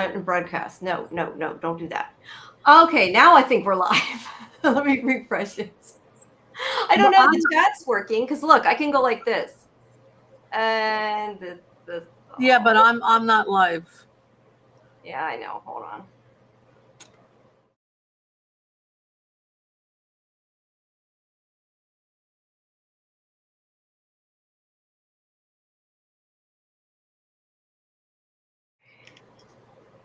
and broadcast. No, don't do that. Okay, now I think we're live. Let me refresh it. I don't know. The chat's working because look, I can go like this, and yeah, but I'm not live. Yeah, I know. Hold on.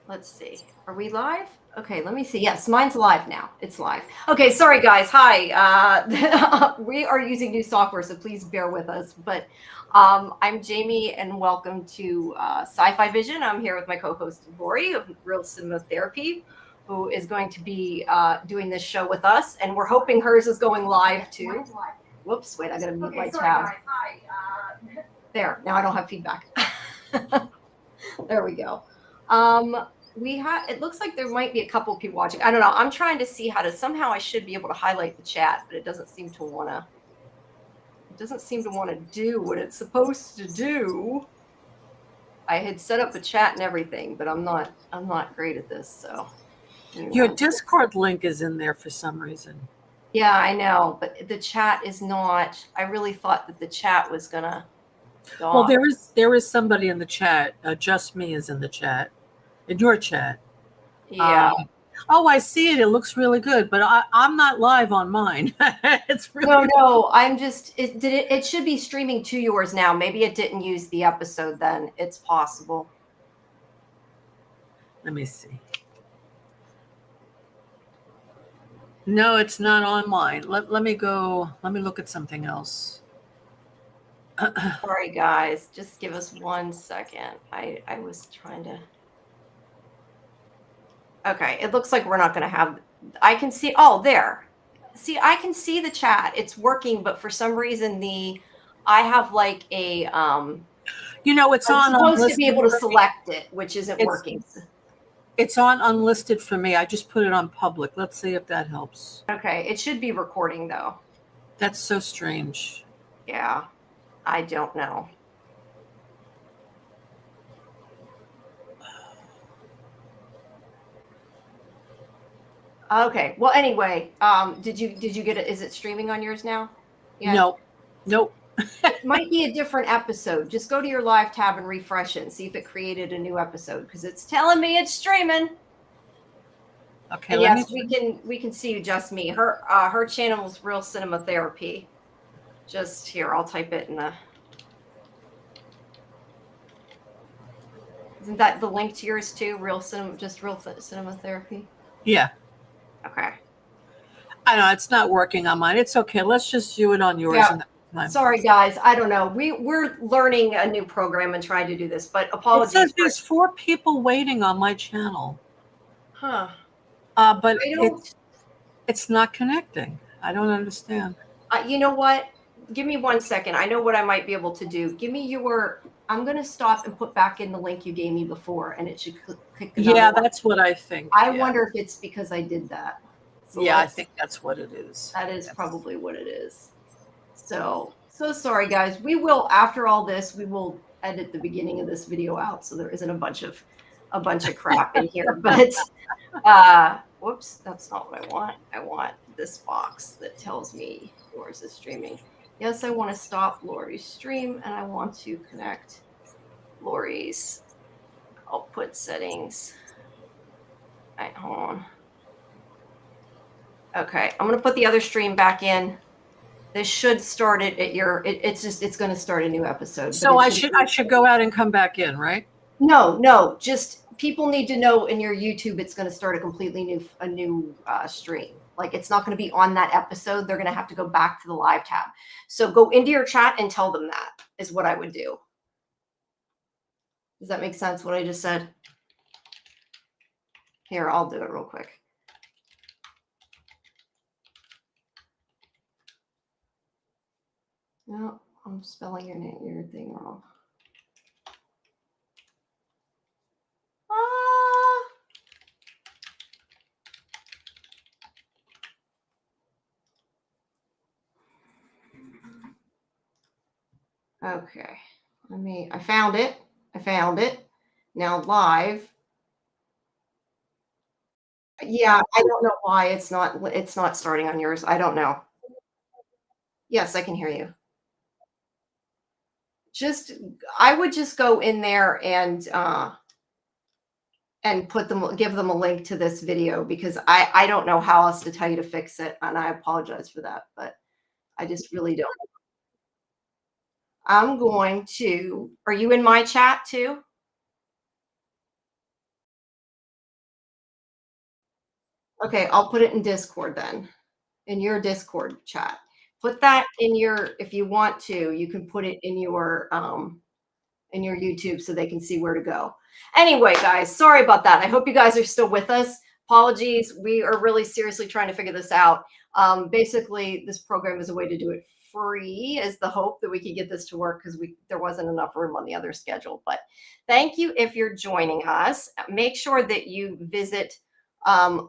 Let's see. Are we live? Okay, let me see. Yes, mine's live now. It's live. Okay, sorry guys. Hi. We are using new software, so please bear with us. But I'm Jamie, and welcome to Sci-Fi-Vision. I'm here with my co-host Laurie of Real Cinema Therapy, who is going to be doing this show with us, and we're hoping hers is going live too. Whoops! Wait, I gotta mute my tab. Guys. Hi. There. Now I don't have feedback. There we go. It looks like there might be a couple people watching. I don't know. I'm trying to see how to, somehow I should be able to highlight the chat, but it doesn't seem to want to do what it's supposed to do. I had set up the chat and everything, but I'm not great at this. So your Discord link is in there for some reason. Yeah, I know, but the chat is not. I really thought that the chat was gonna. Well, there is somebody in the chat. Just me is in the chat. In your chat. Yeah. Oh, I see it. It looks really good, but I'm not live on mine. It's really no. I'm just. It should be streaming to yours now. Maybe it didn't use the episode. Then it's possible. Let me see. No, it's not on mine. Let me go. Let me look at something else. Sorry, guys. Just give us 1 second. I was trying to. Okay, it looks like we're not going to have. I can see. Oh, there. See, I can see the chat. It's working, but for some reason I have like a it's I'm supposed to be able to select it, which isn't working. It's on unlisted for me. I just put it on public. Let's see if that helps. Okay, it should be recording though. That's so strange. Yeah, I don't know. Okay. Well, anyway, did you get it? Is it streaming on yours now? Yeah. Nope. It might be a different episode. Just go to your live tab and refresh it and see if it created a new episode because it's telling me it's streaming. Okay. And yes, we can see you, just me. Her channel is Real Cinema Therapy. Just here, I'll type it in the. Isn't that the link to yours too? Real Cinema Therapy. Yeah. Okay. I know it's not working on mine. It's okay. Let's just do it on yours. Yeah. Sorry, guys. I don't know. We're learning a new program and trying to do this, but apologies. It says there's 4 people waiting on my channel. Huh. But it's not connecting. I don't understand. You know what? Give me 1 second. I know what I might be able to do. Give me your. I'm going to stop and put back in the link you gave me before, and it should click. Yeah, that's what I think. I wonder if it's because I did that. So yeah, I think that's what it is. That is probably what it is. So sorry, guys. We will, after all this, we will edit the beginning of this video out so there isn't a bunch of crap in here. But whoops, that's not what I want. I want this box that tells me yours is streaming. Yes, I want to stop Laurie's stream and I want to connect Laurie's output settings. All right, hold on. Okay, I'm going to put the other stream back in. This should start it at your. It's going to start a new episode. So I should go out and come back in, right? No. Just people need to know in your YouTube it's going to start a completely new stream. Like it's not going to be on that episode. They're going to have to go back to the live tab. So go into your chat and tell them that is what I would do. Does that make sense? What I just said? Here, I'll do it real quick. No, I'm spelling your thing wrong. Okay, I found it. Now live. Yeah, I don't know why it's not starting on yours. I don't know. Yes, I can hear you. Just I would just go in there and give them a link to this video because I don't know how else to tell you to fix it, and I apologize for that, but I just really don't. I'm going to Are you in my chat too? Okay, I'll put it in Discord then, in your Discord chat. Put that in your if you want to, you can put it in your YouTube so they can see where to go. Anyway, guys, sorry about that. I hope you guys are still with us. Apologies. We are really seriously trying to figure this out. Basically, this program is a way to do it free is the hope that we can get this to work because there wasn't enough room on the other schedule. But thank you if you're joining us. Make sure that you visit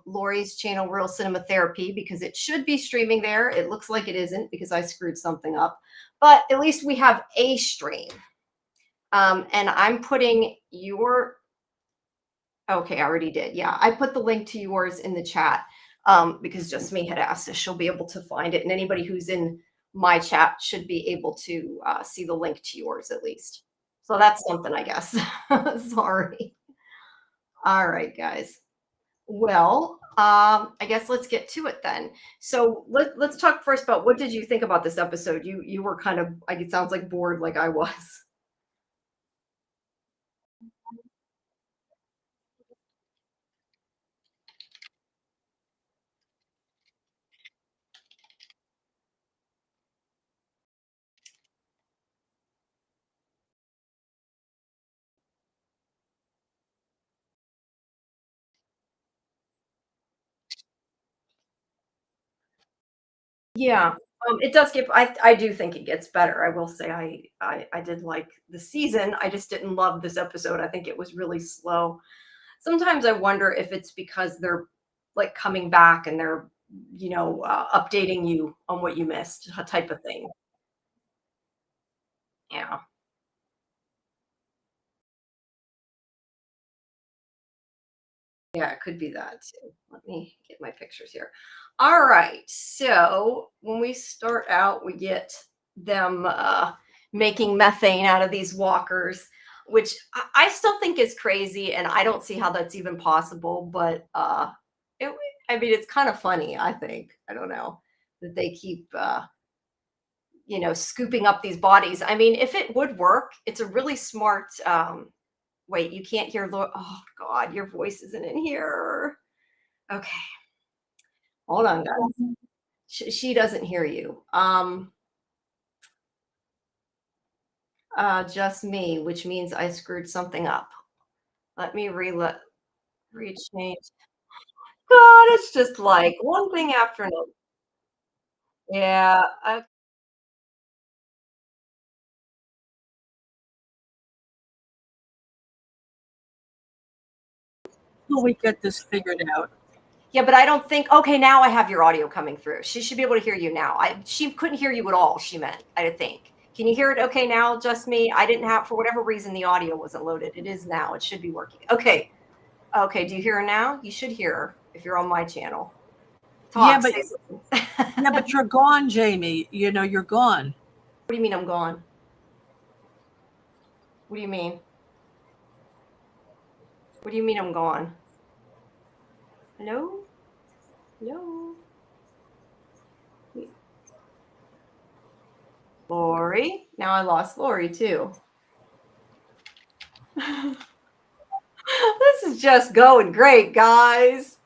Laurie's channel, Real Cinema Therapy, because it should be streaming there. It looks like it isn't because I screwed something up. But at least we have a stream. And I'm putting your, okay, I already did. Yeah, I put the link to yours in the chat because Just Me had asked if she'll be able to find it. And anybody who's in my chat should be able to see the link to yours at least. So that's something, I guess. Sorry. All right, guys. Well, I guess let's get to it then. So let's talk first about what did you think about this episode? You were kind of, like, it sounds like bored like I was. Yeah, it does get I do think it gets better. I will say I did like the season. I just didn't love this episode. I think it was really slow. Sometimes I wonder if it's because they're like coming back and they're, updating you on what you missed, type of thing. Yeah. Yeah, it could be that too. Let me get my pictures here. All right. So when we start out, we get them making methane out of these walkers, which I still think is crazy, and I don't see how that's even possible. But it, I mean, it's kind of funny. I think I don't know that they keep scooping up these bodies. I mean, if it would work, it's a really smart. Wait, you can't hear. Oh God, your voice isn't in here. Okay, hold on, guys. She doesn't hear you. Just me, which means I screwed something up. Let me rechange. God, it's just like one thing after another. Yeah. Till we get this figured out. Yeah, but I don't think. Okay, now I have your audio coming through. She should be able to hear you now. She couldn't hear you at all. She meant. I think. Can you hear it? Okay, now just me. I didn't have for whatever reason the audio wasn't loaded. It is now. It should be working. Okay. Okay. Do you hear her now? You should hear her if you're on my channel. Talk, yeah, but you're gone, Jamie. You're gone. What do you mean I'm gone? What do you mean? What do you mean I'm gone? Hello? Hello? Laurie? Now I lost Laurie too. This is just going great, guys.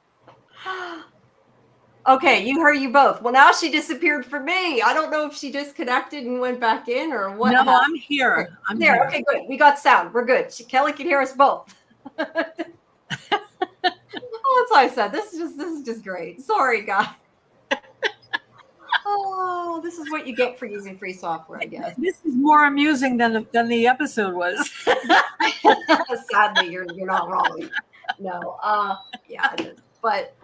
Okay, you heard you both. Well, now she disappeared for me. I don't know if she disconnected and went back in or what. No, happened. I'm here. I'm there. Here. Okay, good. We got sound. We're good. Kelly can hear us both. Oh, that's why I said this is just great. Sorry, guys. Oh, this is what you get for using free software, I guess. This is more amusing than the episode was. Sadly, you're not wrong. No, yeah, it is. But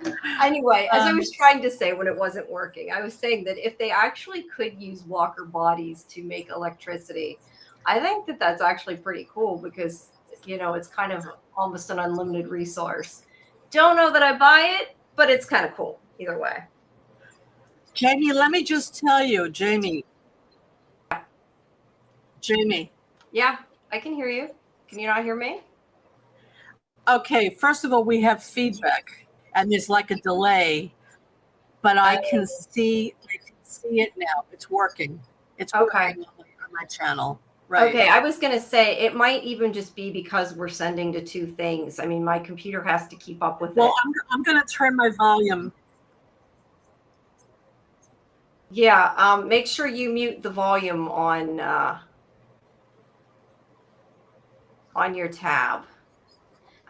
anyway, as I was trying to say when it wasn't working, I was saying that if they actually could use walker bodies to make electricity, I think that that's actually pretty cool because it's kind of almost an unlimited resource. Don't know that I buy it, but it's kind of cool either way. Jamie, let me just tell you, Jamie. Yeah, I can hear you. Can you not hear me? Okay, first of all, we have feedback, and there's like a delay, but I can see it now. It's working. It's Okay. working on my channel. Right. Okay, I was going to say it might even just be because we're sending to two things. I mean, my computer has to keep up with it. Well, I'm going to turn my volume. Yeah, make sure you mute the volume on your tab.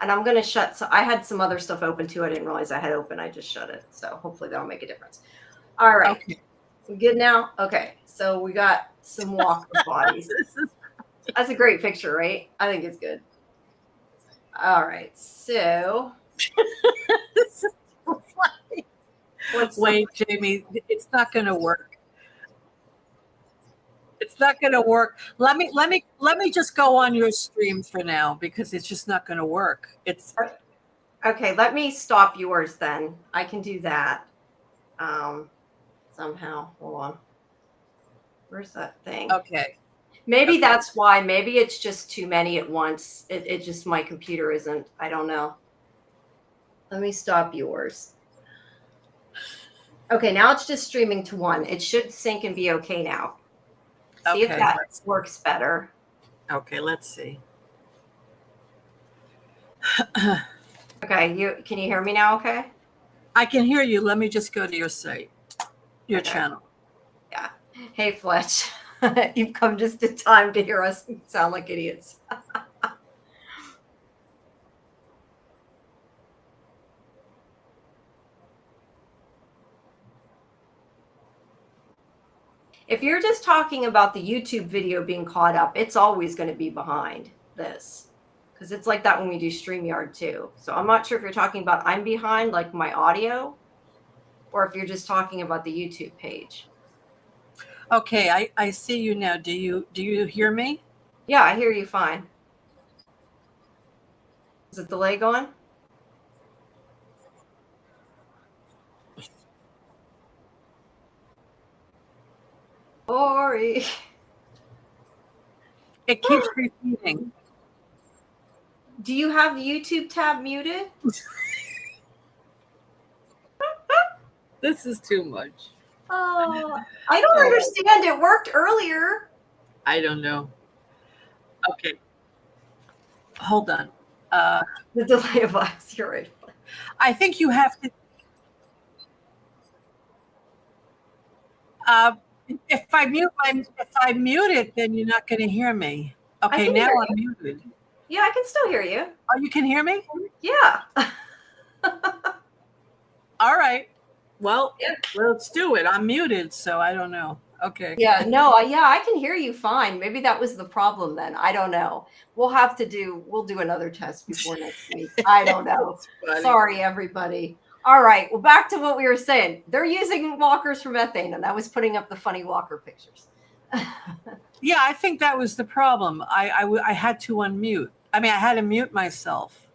And I'm going to shut. So I had some other stuff open too. I didn't realize I had open. I just shut it. So hopefully that'll make a difference. All right. Okay. We good now? Okay. So we got some walker bodies. That's a great picture, right? I think it's good. All right. So. This is so funny. Wait, Jamie, it's not going to work. It's not going to work. Let me just go on your stream for now because it's just not going to work. It's okay. Let me stop yours then. I can do that. Somehow. Hold on. Where's that thing? Okay. Maybe that's why. Maybe it's just too many at once. It just my computer isn't. I don't know. Let me stop yours. Okay, now it's just streaming to one. It should sync and be okay now. See if that works better. Okay, let's see. Okay, can you hear me now? Okay. I can hear you. Let me just go to your site, your channel. Yeah. Hey, Fletch, you've come just in time to hear us sound like idiots. If you're just talking about the YouTube video being caught up, it's always going to be behind this because it's like that when we do StreamYard too. So I'm not sure if you're talking about I'm behind, like my audio, or if you're just talking about the YouTube page. Okay, I see you now. Do you hear me? Yeah, I hear you fine. Is the delay gone? Laurie. It keeps repeating. Do you have the YouTube tab muted? This is too much. Oh, I don't understand. It worked earlier. I don't know. Okay. Hold on. The delay of us. You're right. I think you have to. If I mute it, then you're not going to hear me. Okay, now I'm muted. Yeah, I can still hear you. Oh, you can hear me? Yeah. All right. Well, let's do it. I'm muted, so I don't know. Okay. Yeah, no, I can hear you fine. Maybe that was the problem then. I don't know. We'll do another test before next week. I don't know. Sorry, everybody. All right. Well, back to what we were saying. They're using walkers for methane, and I was putting up the funny walker pictures. Yeah, I think that was the problem. I had to unmute. I mean, I had to mute myself.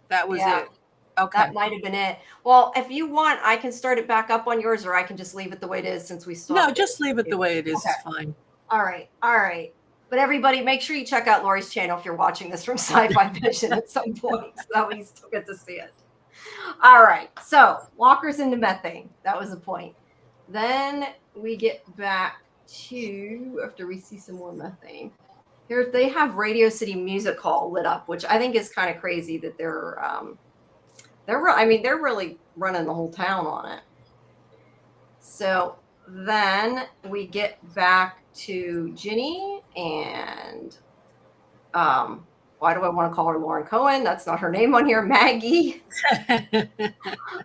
That was it. Okay. That might have been it. Well, if you want, I can start it back up on yours, or I can just leave it the way it is since we stopped. No, just leave it the way it is. Okay. It's fine. All right. But everybody, make sure you check out Laurie's channel if you're watching this from Sci-Fi-Vision at some point. So that way you still get to see it. All right. So walkers into methane. That was the point. Then we get back to, after we see some more methane. Here they have Radio City Music Hall lit up, which I think is kind of crazy that they're really running the whole town on it. So then we get back to Ginny and why do I want to call her Lauren Cohen? That's not her name on here. Maggie.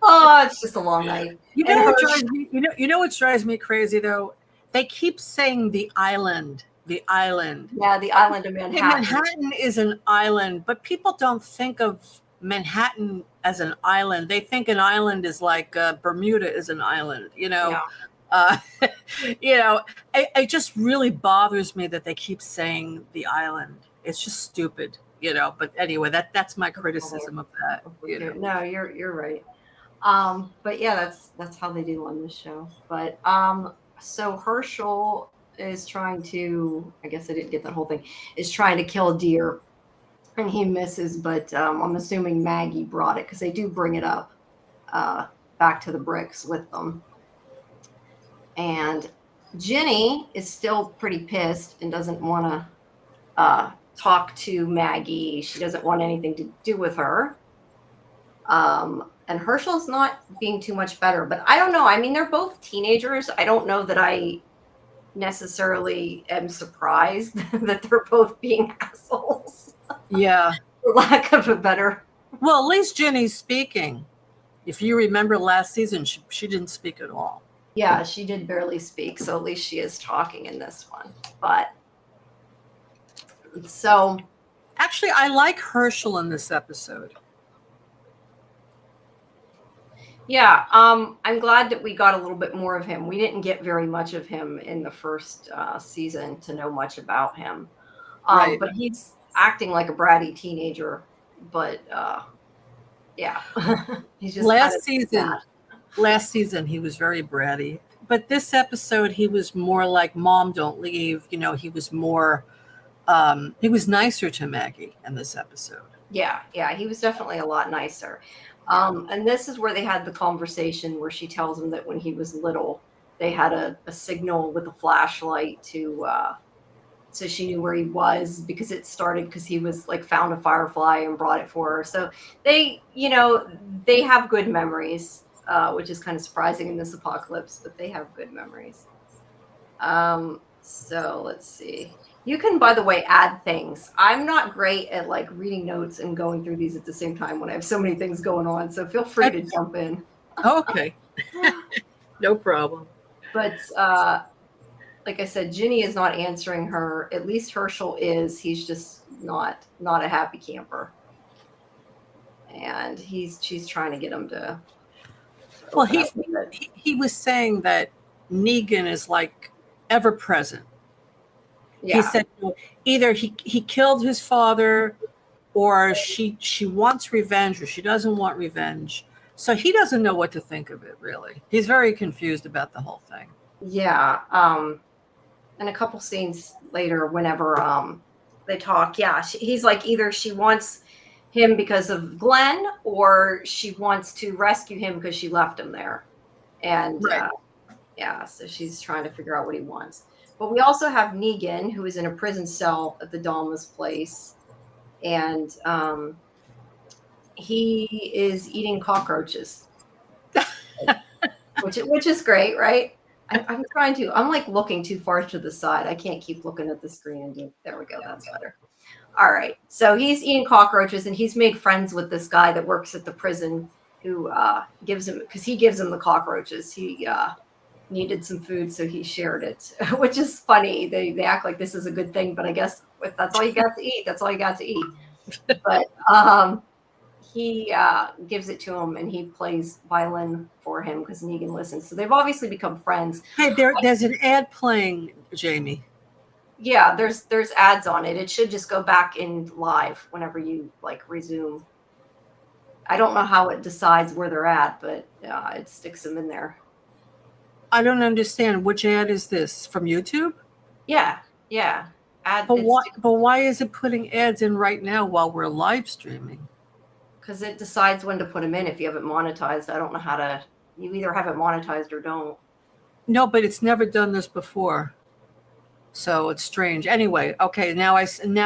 Oh, it's just a long night. You know what drives me crazy though? They keep saying the island. The island. Yeah, the island of Manhattan. Manhattan is an island, but people don't think of Manhattan as an island. They think an island is like Bermuda is an island, you know. Yeah. It just really bothers me that they keep saying the island. It's just stupid. But anyway, that's my criticism of that. No, you're right. But yeah, that's how they do on this show. But so Herschel is trying to, I guess I didn't get that whole thing, is trying to kill a deer and he misses, but I'm assuming Maggie brought it because they do bring it up back to the bricks with them. And Ginny is still pretty pissed and doesn't want to talk to Maggie. She doesn't want anything to do with her. And Herschel's not being too much better, but I don't know. I mean, they're both teenagers. I don't know that I necessarily am surprised that they're both being assholes. Yeah. For lack of a better. Well, at least Ginny's speaking. If you remember last season, she didn't speak at all. Yeah, she did barely speak, so at least she is talking in this one. But so actually, I like Herschel in this episode. Yeah, I'm glad that we got a little bit more of him. We didn't get very much of him in the first season to know much about him. Right. But he's acting like a bratty teenager. But yeah, he's just last season he was very bratty. But this episode he was more like Mom, don't leave. He was more. He was nicer to Maggie in this episode. Yeah, he was definitely a lot nicer. And this is where they had the conversation where she tells him that when he was little, they had a signal with a flashlight to so she knew where he was because it started because he was like found a firefly and brought it for her. So they have good memories, which is kind of surprising in this apocalypse, but they have good memories. So let's see. You can, by the way, add things. I'm not great at like reading notes and going through these at the same time when I have so many things going on. So feel free to jump in. Okay. No problem. But like I said, Ginny is not answering her. At least Herschel is. He's just not a happy camper. And she's trying to get him to. Well, he was saying that Negan is like ever present. Yeah. He said either he killed his father or she wants revenge or she doesn't want revenge. So he doesn't know what to think of it, really. He's very confused about the whole thing. Yeah. And a couple scenes later, whenever they talk, he's like either she wants him because of Glenn or she wants to rescue him because she left him there. And right. So she's trying to figure out what he wants. But we also have Negan, who is in a prison cell at the Dalma's place, and he is eating cockroaches, which is great, right? I'm trying to. I'm like looking too far to the side. I can't keep looking at the screen and do. There we go. That's better. All right. So he's eating cockroaches, and he's made friends with this guy that works at the prison, who gives him the cockroaches. He needed some food, so he shared it, which is funny. They act like this is a good thing, but I guess if that's all you got to eat, that's all you got to eat. But he gives it to him, and he plays violin for him because Negan listens. So they've obviously become friends. Hey, there's an ad playing, Jamie. Yeah, there's ads on it. It should just go back in live whenever you like resume. I don't know how it decides where they're at, but it sticks them in there. I don't understand. Which ad is this? From YouTube? Yeah. But why is it putting ads in right now while we're live streaming? Because it decides when to put them in if you haven't monetized. I don't know how to. You either have it monetized or don't. No, but it's never done this before. So it's strange. Anyway, okay, now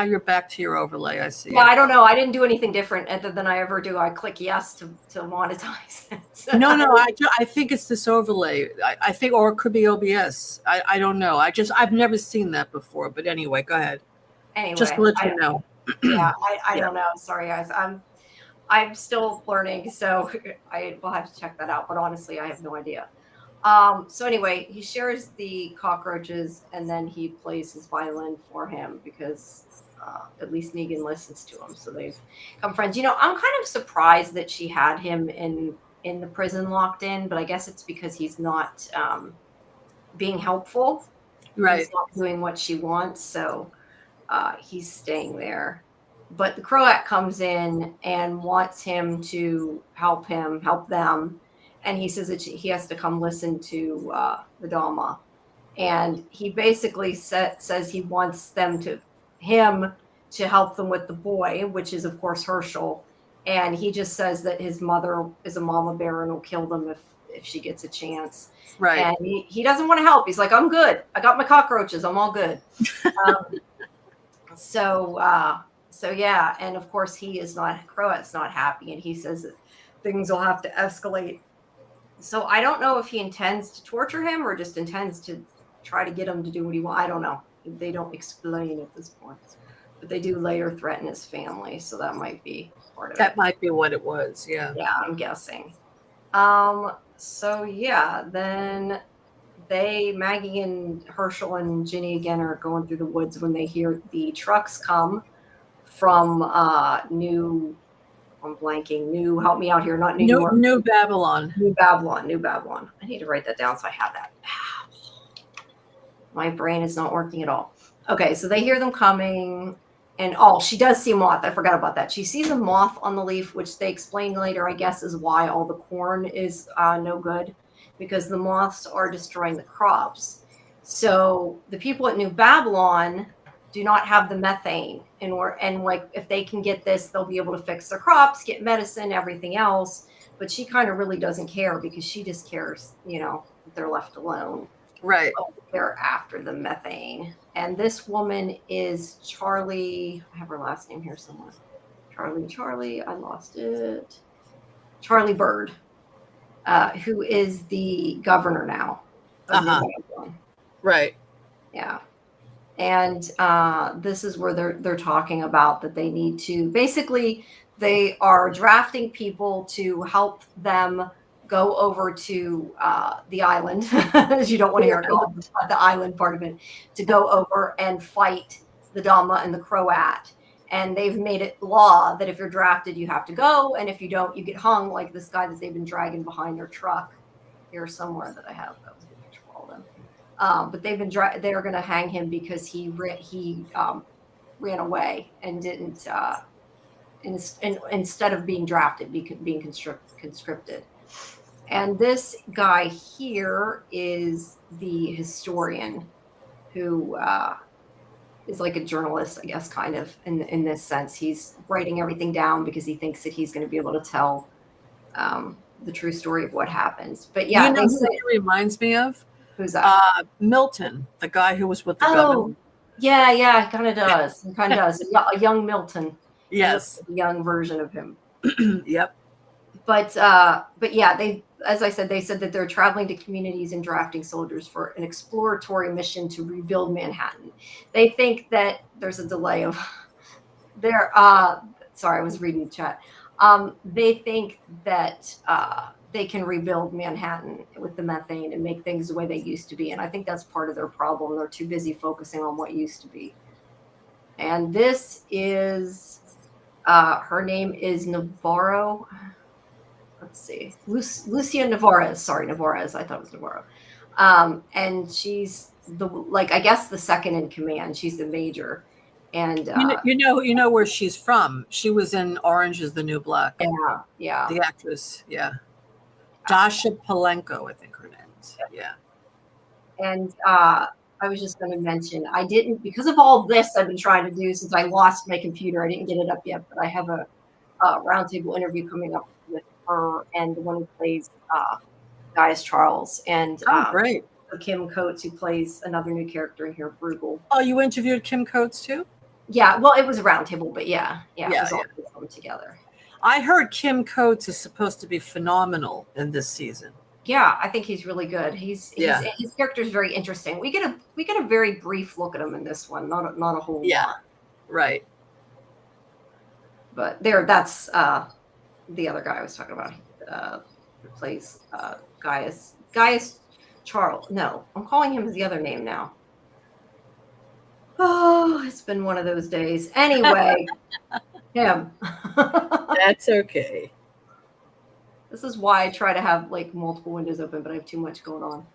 you're back to your overlay. I see. Yeah, I don't know. I didn't do anything different than I ever do. I click yes to monetize it. No, I think it's this overlay. I think, or it could be OBS. I don't know. I've never seen that before. But anyway, go ahead. Anyway, just to let you know. Yeah, I don't know. Sorry, guys. I'm still learning, so I will have to check that out. But honestly, I have no idea. So anyway, he shares the cockroaches and then he plays his violin for him because at least Negan listens to him. So they've become friends. I'm kind of surprised that she had him in the prison locked in, but I guess it's because he's not being helpful. Right. He's not doing what she wants. So he's staying there. But the Croat comes in and wants him to help them. And he says that he has to come listen to the Dama. And he basically says he wants him to help them with the boy, which is, of course, Herschel. And he just says that his mother is a mama bear and will kill them if she gets a chance. Right. And he doesn't want to help. He's like, I'm good. I got my cockroaches. I'm all good. So yeah. And of course, Croat's not happy. And he says that things will have to escalate. So I don't know if he intends to torture him or just intends to try to get him to do what he wants. I don't know. They don't explain at this point. But they do later threaten his family. So that might be part of it. That might be what it was. Yeah. Yeah, I'm guessing. So yeah, then Maggie and Herschel and Ginny again are going through the woods when they hear the trucks come from New, help me out here, not New York. New Babylon. New Babylon. I need to write that down so I have that. My brain is not working at all. Okay, so they hear them coming, and she does see a moth. I forgot about that. She sees a moth on the leaf, which they explain later, I guess, is why all the corn is no good, because the moths are destroying the crops. So the people at New Babylon do not have the methane, and like if they can get this, they'll be able to fix their crops, get medicine, everything else. But she kind of really doesn't care because she just cares, that they're left alone. Right. They're after the methane. And this woman is Charlie. I have her last name here somewhere. Charlie, I lost it. Charlie Bird, who is the governor now. Right. Yeah. And this is where they're talking about that they need to, basically, they are drafting people to help them go over to the island, as you don't want to hear it called, the island part of it, to go over and fight the Dama and the Croat. And they've made it law that if you're drafted, you have to go. And if you don't, you get hung, like this guy that they've been dragging behind their truck here somewhere that I have. That was a good picture of all of them. But they're going to hang him because he ran away and didn't, instead of being drafted, being conscripted. And this guy here is the historian who is like a journalist, I guess, kind of in this sense. He's writing everything down because he thinks that he's going to be able to tell the true story of what happens. But yeah, who it reminds me of? Who's that? Milton, the guy who was with the governor. Yeah, kind of does. It kind of does. A young Milton. Yes, a young version of him. Yep. But yeah, as I said, they said that they're traveling to communities and drafting soldiers for an exploratory mission to rebuild Manhattan. They think that there's a delay of their. Sorry, I was reading the chat. They think that they can rebuild Manhattan with the methane and make things the way they used to be, and I think that's part of their problem. They're too busy focusing on what used to be. And this is her name is Navarro. Let's see, Lucia Navarez. Sorry, Navarez. I thought it was Navarro. And she's I guess the second in command. She's the major. And you know where she's from. She was in Orange Is the New Black. Yeah. The actress, yeah. Dasha Palenko, I think her name is. Yeah. And I was just going to mention, I didn't, because of all this I've been trying to do since I lost my computer. I didn't get it up yet, but I have a roundtable interview coming up with her and the one who plays Gaius Charles, and great. Kim Coates, who plays another new character in here, Bruegel. Oh, you interviewed Kim Coates too? Yeah, well, it was a roundtable, but yeah, it was all them together. I heard Kim Coates is supposed to be phenomenal in this season. Yeah, I think he's really good. His character is very interesting. We get a very brief look at him in this one, not a whole lot. Right. But that's the other guy I was talking about. Who plays Gaius Charles. No, I'm calling him the other name now. Oh, it's been one of those days. Anyway, him. That's okay. This is why I try to have multiple windows open, but I have too much going on.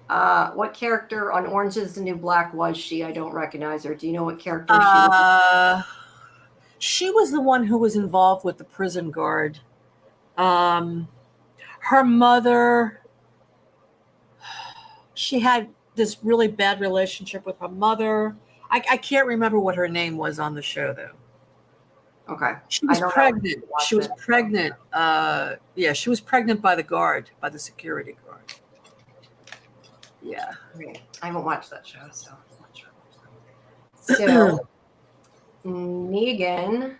What character on Orange is the New Black was she? I don't recognize her. Do you know what character she was? She was the one who was involved with the prison guard. Her mother, she had this really bad relationship with her mother. I can't remember what her name was on the show, though. Okay. She was pregnant. She was pregnant. Yeah, she was pregnant by the guard, by the security guard. Yeah. I haven't watched that show, so I'm not sure. So Negan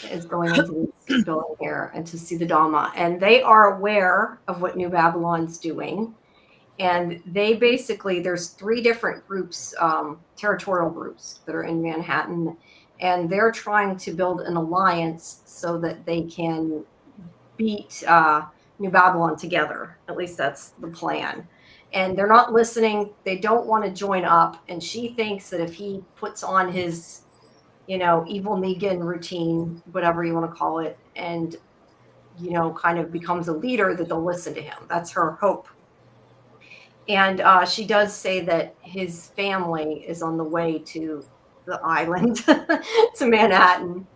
is going into this building here and to see the Dama, and they are aware of what New Babylon's doing. And they basically, there's 3 different groups, territorial groups that are in Manhattan, and they're trying to build an alliance so that they can beat New Babylon together. At least that's the plan. And they're not listening. They don't want to join up. And she thinks that if he puts on his, evil Negan routine, whatever you want to call it, and, kind of becomes a leader, that they'll listen to him. That's her hope. And she does say that his family is on the way to the island, to Manhattan,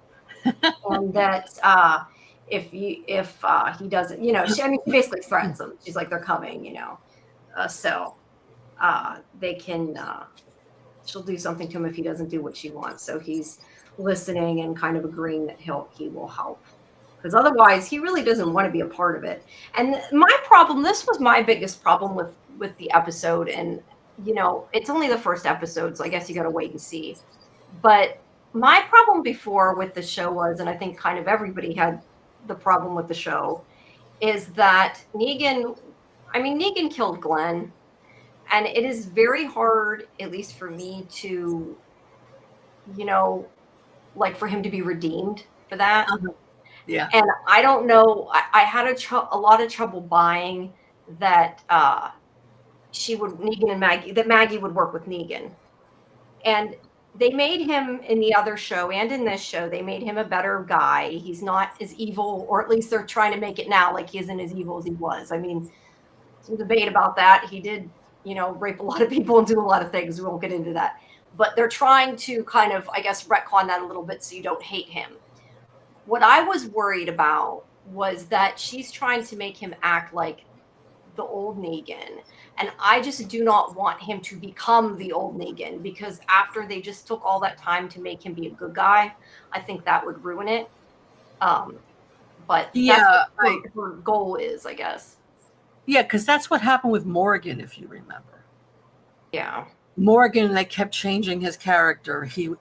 and that if he doesn't, she basically threatens him. She's like, they're coming, so they can. She'll do something to him if he doesn't do what she wants. So he's listening and kind of agreeing that he will help. Because otherwise, he really doesn't want to be a part of it. And my problem, this was my biggest problem with the episode. And, it's only the first episode, so I guess you got to wait and see. But my problem before with the show was, and I think kind of everybody had the problem with the show, is that Negan killed Glenn. And it is very hard, at least for me, to, for him to be redeemed for that. Uh-huh. Yeah. And I don't know. I had a lot of trouble buying that Maggie would work with Negan. And they made him in the other show and in this show, they made him a better guy. He's not as evil, or at least they're trying to make it now like he isn't as evil as he was. I mean, some debate about that. He did, rape a lot of people and do a lot of things. We won't get into that. But they're trying to kind of, I guess, retcon that a little bit so you don't hate him. What I was worried about was that she's trying to make him act like the old Negan. And I just do not want him to become the old Negan, because after they just took all that time to make him be a good guy, I think that would ruin it. But yeah, that's what her goal is, I guess. Yeah, because that's what happened with Morgan, if you remember. Yeah. Morgan, they kept changing his character. He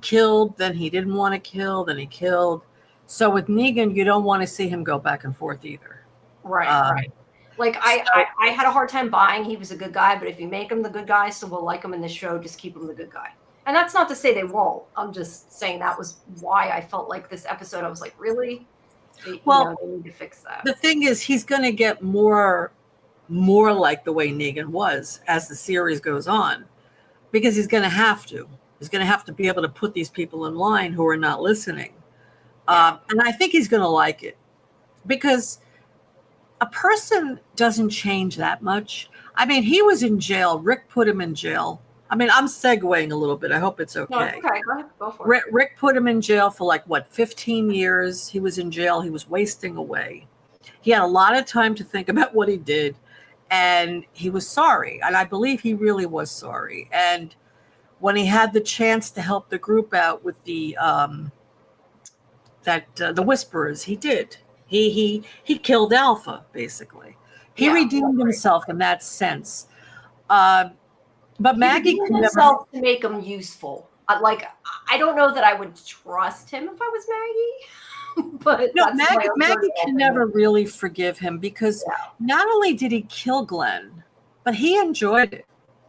killed, then he didn't want to kill, then he killed. So with Negan, you don't want to see him go back and forth either. Right. Like I had a hard time buying he was a good guy, but if you make him the good guy, so we'll like him in the show, just keep him the good guy. And that's not to say they won't. I'm just saying that was why I felt like this episode, I was like, really? They need to fix that. The thing is, he's going to get more like the way Negan was as the series goes on, because he's going to have to. He's going to have to be able to put these people in line who are not listening. And I think he's going to like it, because a person doesn't change that much. I mean, he was in jail. Rick put him in jail. I mean, I'm segueing a little bit. I hope it's okay. No, it's okay. Go ahead. Go for it. Rick put him in jail for 15 years. He was in jail. He was wasting away. He had a lot of time to think about what he did, and he was sorry. And I believe he really was sorry. And when he had the chance to help the group out with the Whisperers, he did. He killed Alpha, basically. He redeemed himself in that sense. But Maggie could never to make him useful. I don't know that I would trust him if I was Maggie. But no, Maggie can never really forgive him, because not only did he kill Glenn, but he enjoyed it.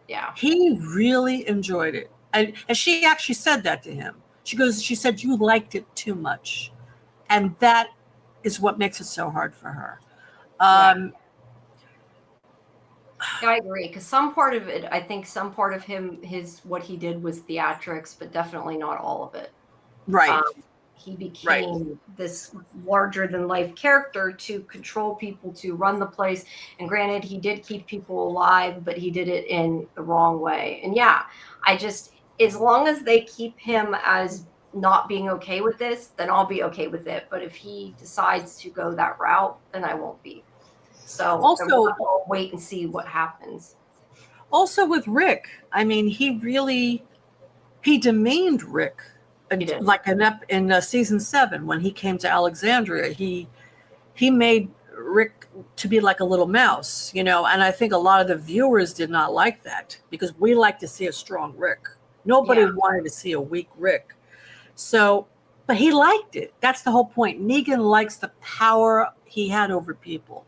Yeah, he really enjoyed it, and she actually said that to him. She said, you liked it too much, and that is what makes it so hard for her. I agree, because some part of it, I think some part of what he did was theatrics, but definitely not all of it. Right. he became this larger than life character to control people, to run the place. And granted, he did keep people alive, but he did it in the wrong way. And yeah, as long as they keep him as not being okay with this, then I'll be okay with it. But if he decides to go that route, then I won't be. So Also, I'll wait and see what happens. Also with Rick, I mean, he demeaned Rick, like in season 7 when he came to Alexandria. He made Rick to be like a little mouse, and I think a lot of the viewers did not like that because we like to see a strong Rick. Nobody wanted to see a weak Rick. So, but he liked it. That's the whole point. Negan likes the power he had over people.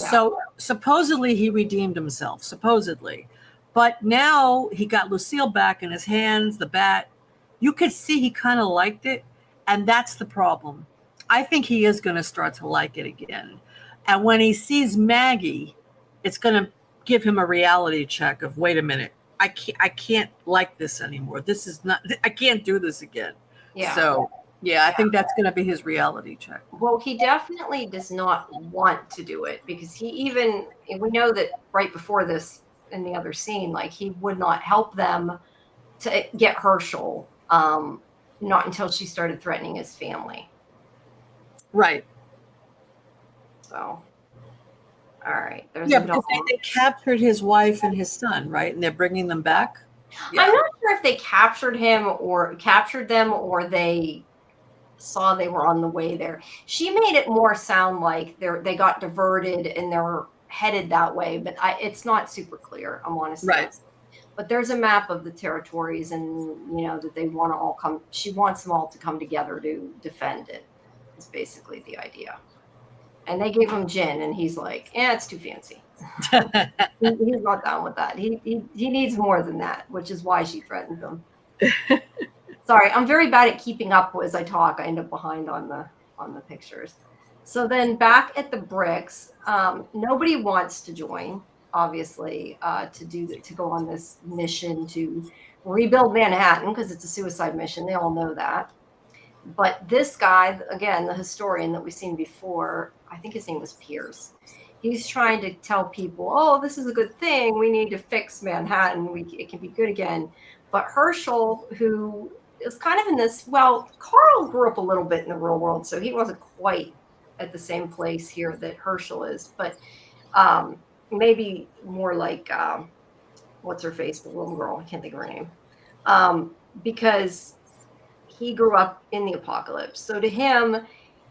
Yeah. So supposedly he redeemed himself, supposedly. But now he got Lucille back in his hands, the bat. You could see he kind of liked it. And that's the problem. I think he is going to start to like it again. And when he sees Maggie, it's going to give him a reality check of, wait a minute, I can't like this anymore. This is not, I can't do this again. Yeah. So, I think that's going to be his reality check. Well, he definitely does not want to do it because we know that right before this in the other scene, like he would not help them to get Herschel, not until she started threatening his family. Right. So, all right. Because they captured his wife and his son, right? And they're bringing them back. Yeah. I'm not sure if they captured them or they saw they were on the way there. She made it more sound like they got diverted and they're headed that way, but it's not super clear. I'm honestly right. But there's a map of the territories, and that they want to all come. She wants them all to come together to defend it. Is basically the idea. And they gave him gin, and he's like, it's too fancy. He's not down with that. He needs more than that, which is why she threatened him. Sorry, I'm very bad at keeping up as I talk. I end up behind on the pictures. So then back at the bricks, nobody wants to join, obviously, to go on this mission to rebuild Manhattan because it's a suicide mission. They all know that. But this guy, again, the historian that we've seen before, I think his name was Pierce. He's trying to tell people, oh, this is a good thing. We need to fix Manhattan. It can be good again. But Herschel, who is kind of in this, Carl grew up a little bit in the real world, so he wasn't quite at the same place here that Herschel is. But maybe more like, what's her face, the little girl? I can't think of her name. Because he grew up in the apocalypse. So to him,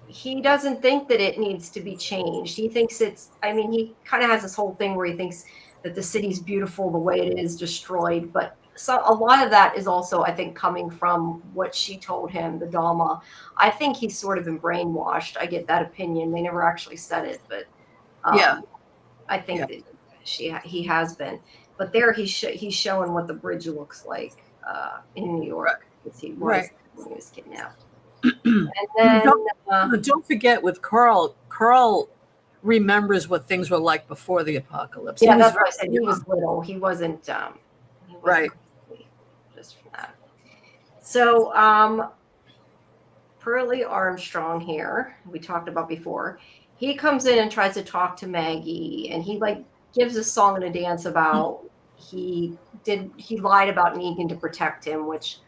he doesn't think that it needs to be changed. He thinks he kind of has this whole thing where he thinks that the city's beautiful the way it is destroyed. But a lot of that is also, I think, coming from what she told him, the Dama. I think he's sort of been brainwashed. I get that opinion. They never actually said it, but I think that he has been. But there he's showing what the bridge looks like in New York. Because he was when he was kidnapped. And then don't forget with Carl remembers what things were like before the apocalypse. Yeah, that's what I said. He was little. He wasn't right. Just from that. So Pearlie Armstrong here, we talked about before. He comes in and tries to talk to Maggie, and he gives a song and a dance about he lied about Negan to protect him, which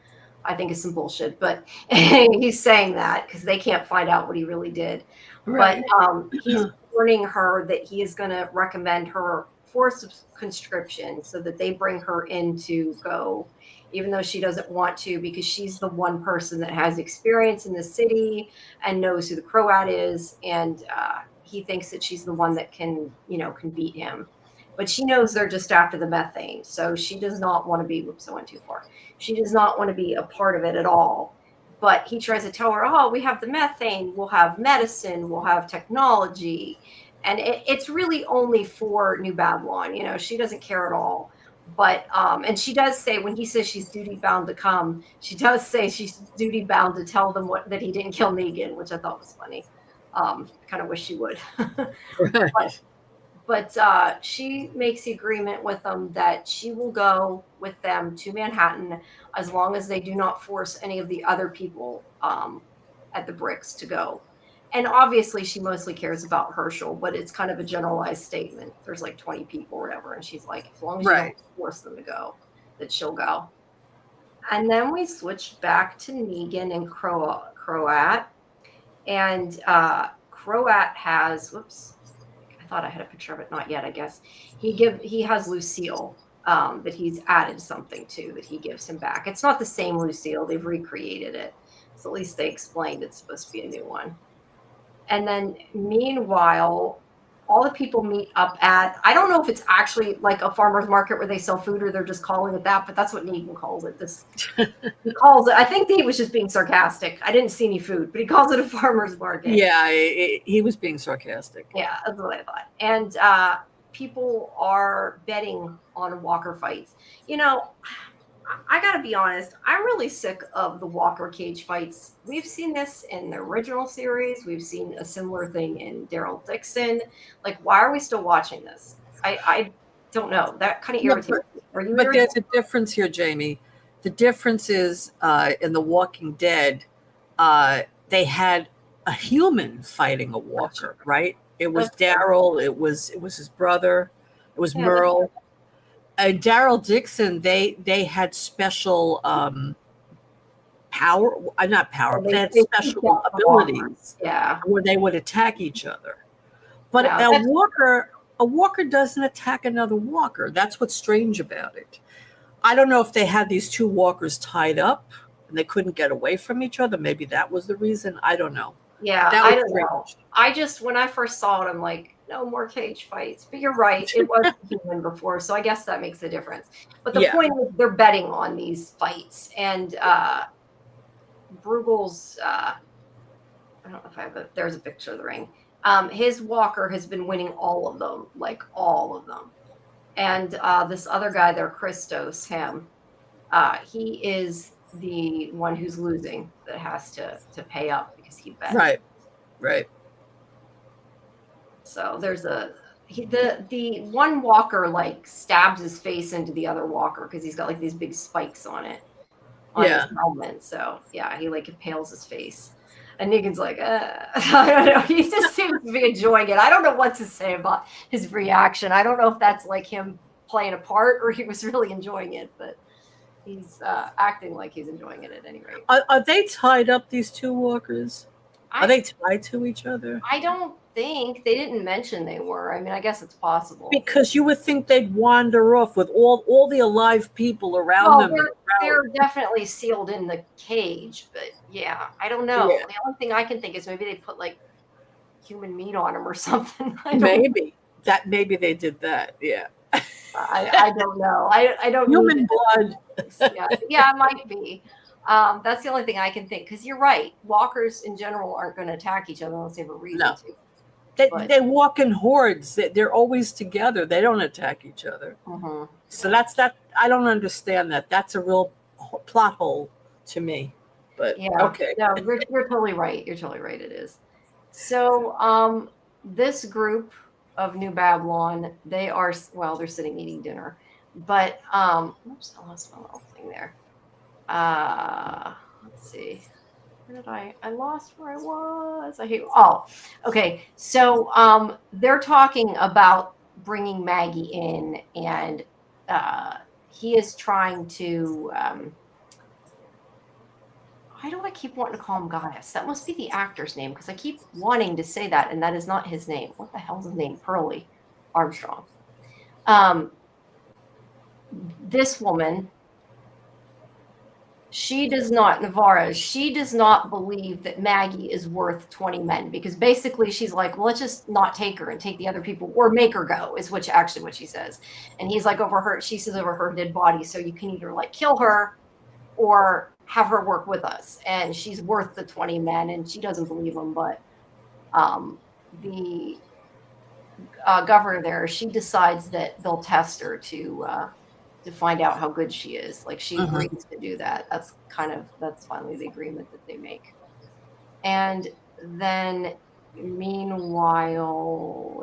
I think is some bullshit, but he's saying that because they can't find out what he really did. Right. But he's warning her that he is going to recommend her for conscription so that they bring her in to go, even though she doesn't want to, because she's the one person that has experience in the city and knows who the Croat is. And he thinks that she's the one that can beat him. But she knows they're just after the methane. So she does not want to be, whoops, I went too far. She does not want to be a part of it at all. But he tries to tell her, oh, we have the methane, we'll have medicine, we'll have technology. And it's really only for New Babylon. She doesn't care at all. But, and she does say, when he says she's duty bound to come, she does say she's duty bound to tell them that he didn't kill Negan, which I thought was funny. Kind of wish she would. Right. But she makes the agreement with them that she will go with them to Manhattan as long as they do not force any of the other people at the bricks to go. And obviously she mostly cares about Herschel, but it's kind of a generalized statement. There's like 20 people or whatever. And she's like, as long as you don't force them to go, that she'll go. And then we switched back to Negan and Croat. And Croat has, whoops, I thought I had a picture of it. Not yet, I guess. He has Lucille that he's added something to that he gives him back. It's not the same Lucille. They've recreated it. So at least they explained it's supposed to be a new one. And then meanwhile, all the people meet up at, I don't know if it's actually like a farmer's market where they sell food or they're just calling it that, but that's what Negan calls it. He calls it, I think he was just being sarcastic. I didn't see any food, but he calls it a farmer's market. Yeah, he was being sarcastic. Yeah, that's what I thought. And people are betting on Walker fights. You know, I gotta be honest, I'm really sick of the Walker cage fights. We've seen this in the original series. We've seen a similar thing in Daryl Dixon. Like, why are we still watching this? I don't know. That kind of irritates me. Are you? But there's a difference here, Jamie. The difference is in The Walking Dead, they had a human fighting a Walker, right? It was Daryl. It was his brother. It was Merle. Daryl Dixon, they had special power, not power, but they had special abilities, where they would attack each other. But a Walker doesn't attack another Walker. That's what's strange about it. I don't know if they had these two Walkers tied up and they couldn't get away from each other. Maybe that was the reason. I don't know. Yeah, I don't know. I just, when I first saw it, I'm like, no more cage fights. But you're right, it was human before, so I guess that makes a difference. But the point is, they're betting on these fights, and Bruegel's, I don't know if I have there's a picture of the ring. His Walker has been winning all of them, like all of them. And this other guy there, Christos, he is the one who's losing that has to pay up because he bet. Right. So there's the one Walker like stabs his face into the other Walker because he's got like these big spikes on it on his helmet. So yeah, he like impales his face. And Negan's like, I don't know. He just seems to be enjoying it. I don't know what to say about his reaction. I don't know if that's like him playing a part or he was really enjoying it, but he's acting like he's enjoying it at any rate. Are they tied up, these two Walkers? Are they tied to each other? I don't think. They didn't mention they were. I mean, I guess it's possible. Because you would think they'd wander off with all the alive people around them. They're definitely sealed in the cage, but yeah, I don't know. Yeah. The only thing I can think is maybe they put like human meat on them or something. Maybe they did that. Yeah. I don't know. I don't. Human blood. Yeah, it might be. That's the only thing I can think. Because you're right. Walkers in general aren't going to attack each other unless they have a reason to. They walk in hordes. They're always together. They don't attack each other. Mm-hmm. So that's that. I don't understand that. That's a real plot hole to me. But okay. No, you're totally right. You're totally right. It is. So this group of New Babylon, they're sitting eating dinner. But oops, I lost my little thing there. Let's see. Where did I lost where I was. Okay. So they're talking about bringing Maggie in, and he is trying to why do I keep wanting to call him Goddess? That must be the actor's name, because I keep wanting to say that, and that is not his name. What the hell's his name? Pearlie Armstrong. This woman, she does not believe that Maggie is worth 20 men, because basically she's like, well, let's just not take her and take the other people, or make her go, is what she says. And he's like, she says over her dead body, so you can either like kill her or have her work with us, and she's worth the 20 men, and she doesn't believe him. But the governor there, she decides that they'll test her to find out how good she is. Like, she agrees to do that. That's finally the agreement that they make. And then meanwhile,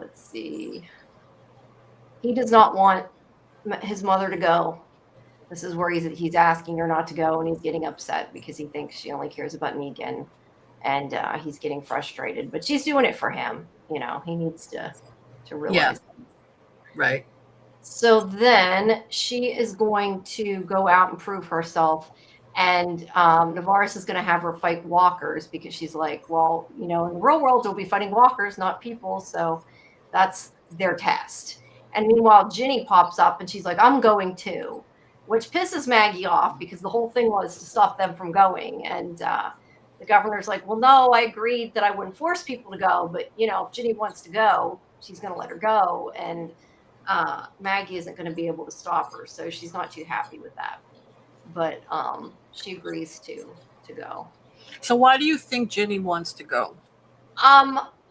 let's see, he does not want his mother to go. This is where he's asking her not to go, and he's getting upset because he thinks she only cares about Negan. and he's getting frustrated. But she's doing it for him. He needs to realize. Yeah. Right. So then she is going to go out and prove herself. And Navarus is going to have her fight walkers because she's like, well, in the real world, you'll be fighting walkers, not people. So that's their test. And meanwhile, Ginny pops up and she's like, I'm going too, which pisses Maggie off because the whole thing was to stop them from going. And the governor's like, well, no, I agreed that I wouldn't force people to go. But, if Ginny wants to go, she's going to let her go. And Maggie isn't going to be able to stop her. So she's not too happy with that. But she agrees to go. So why do you think Ginny wants to go?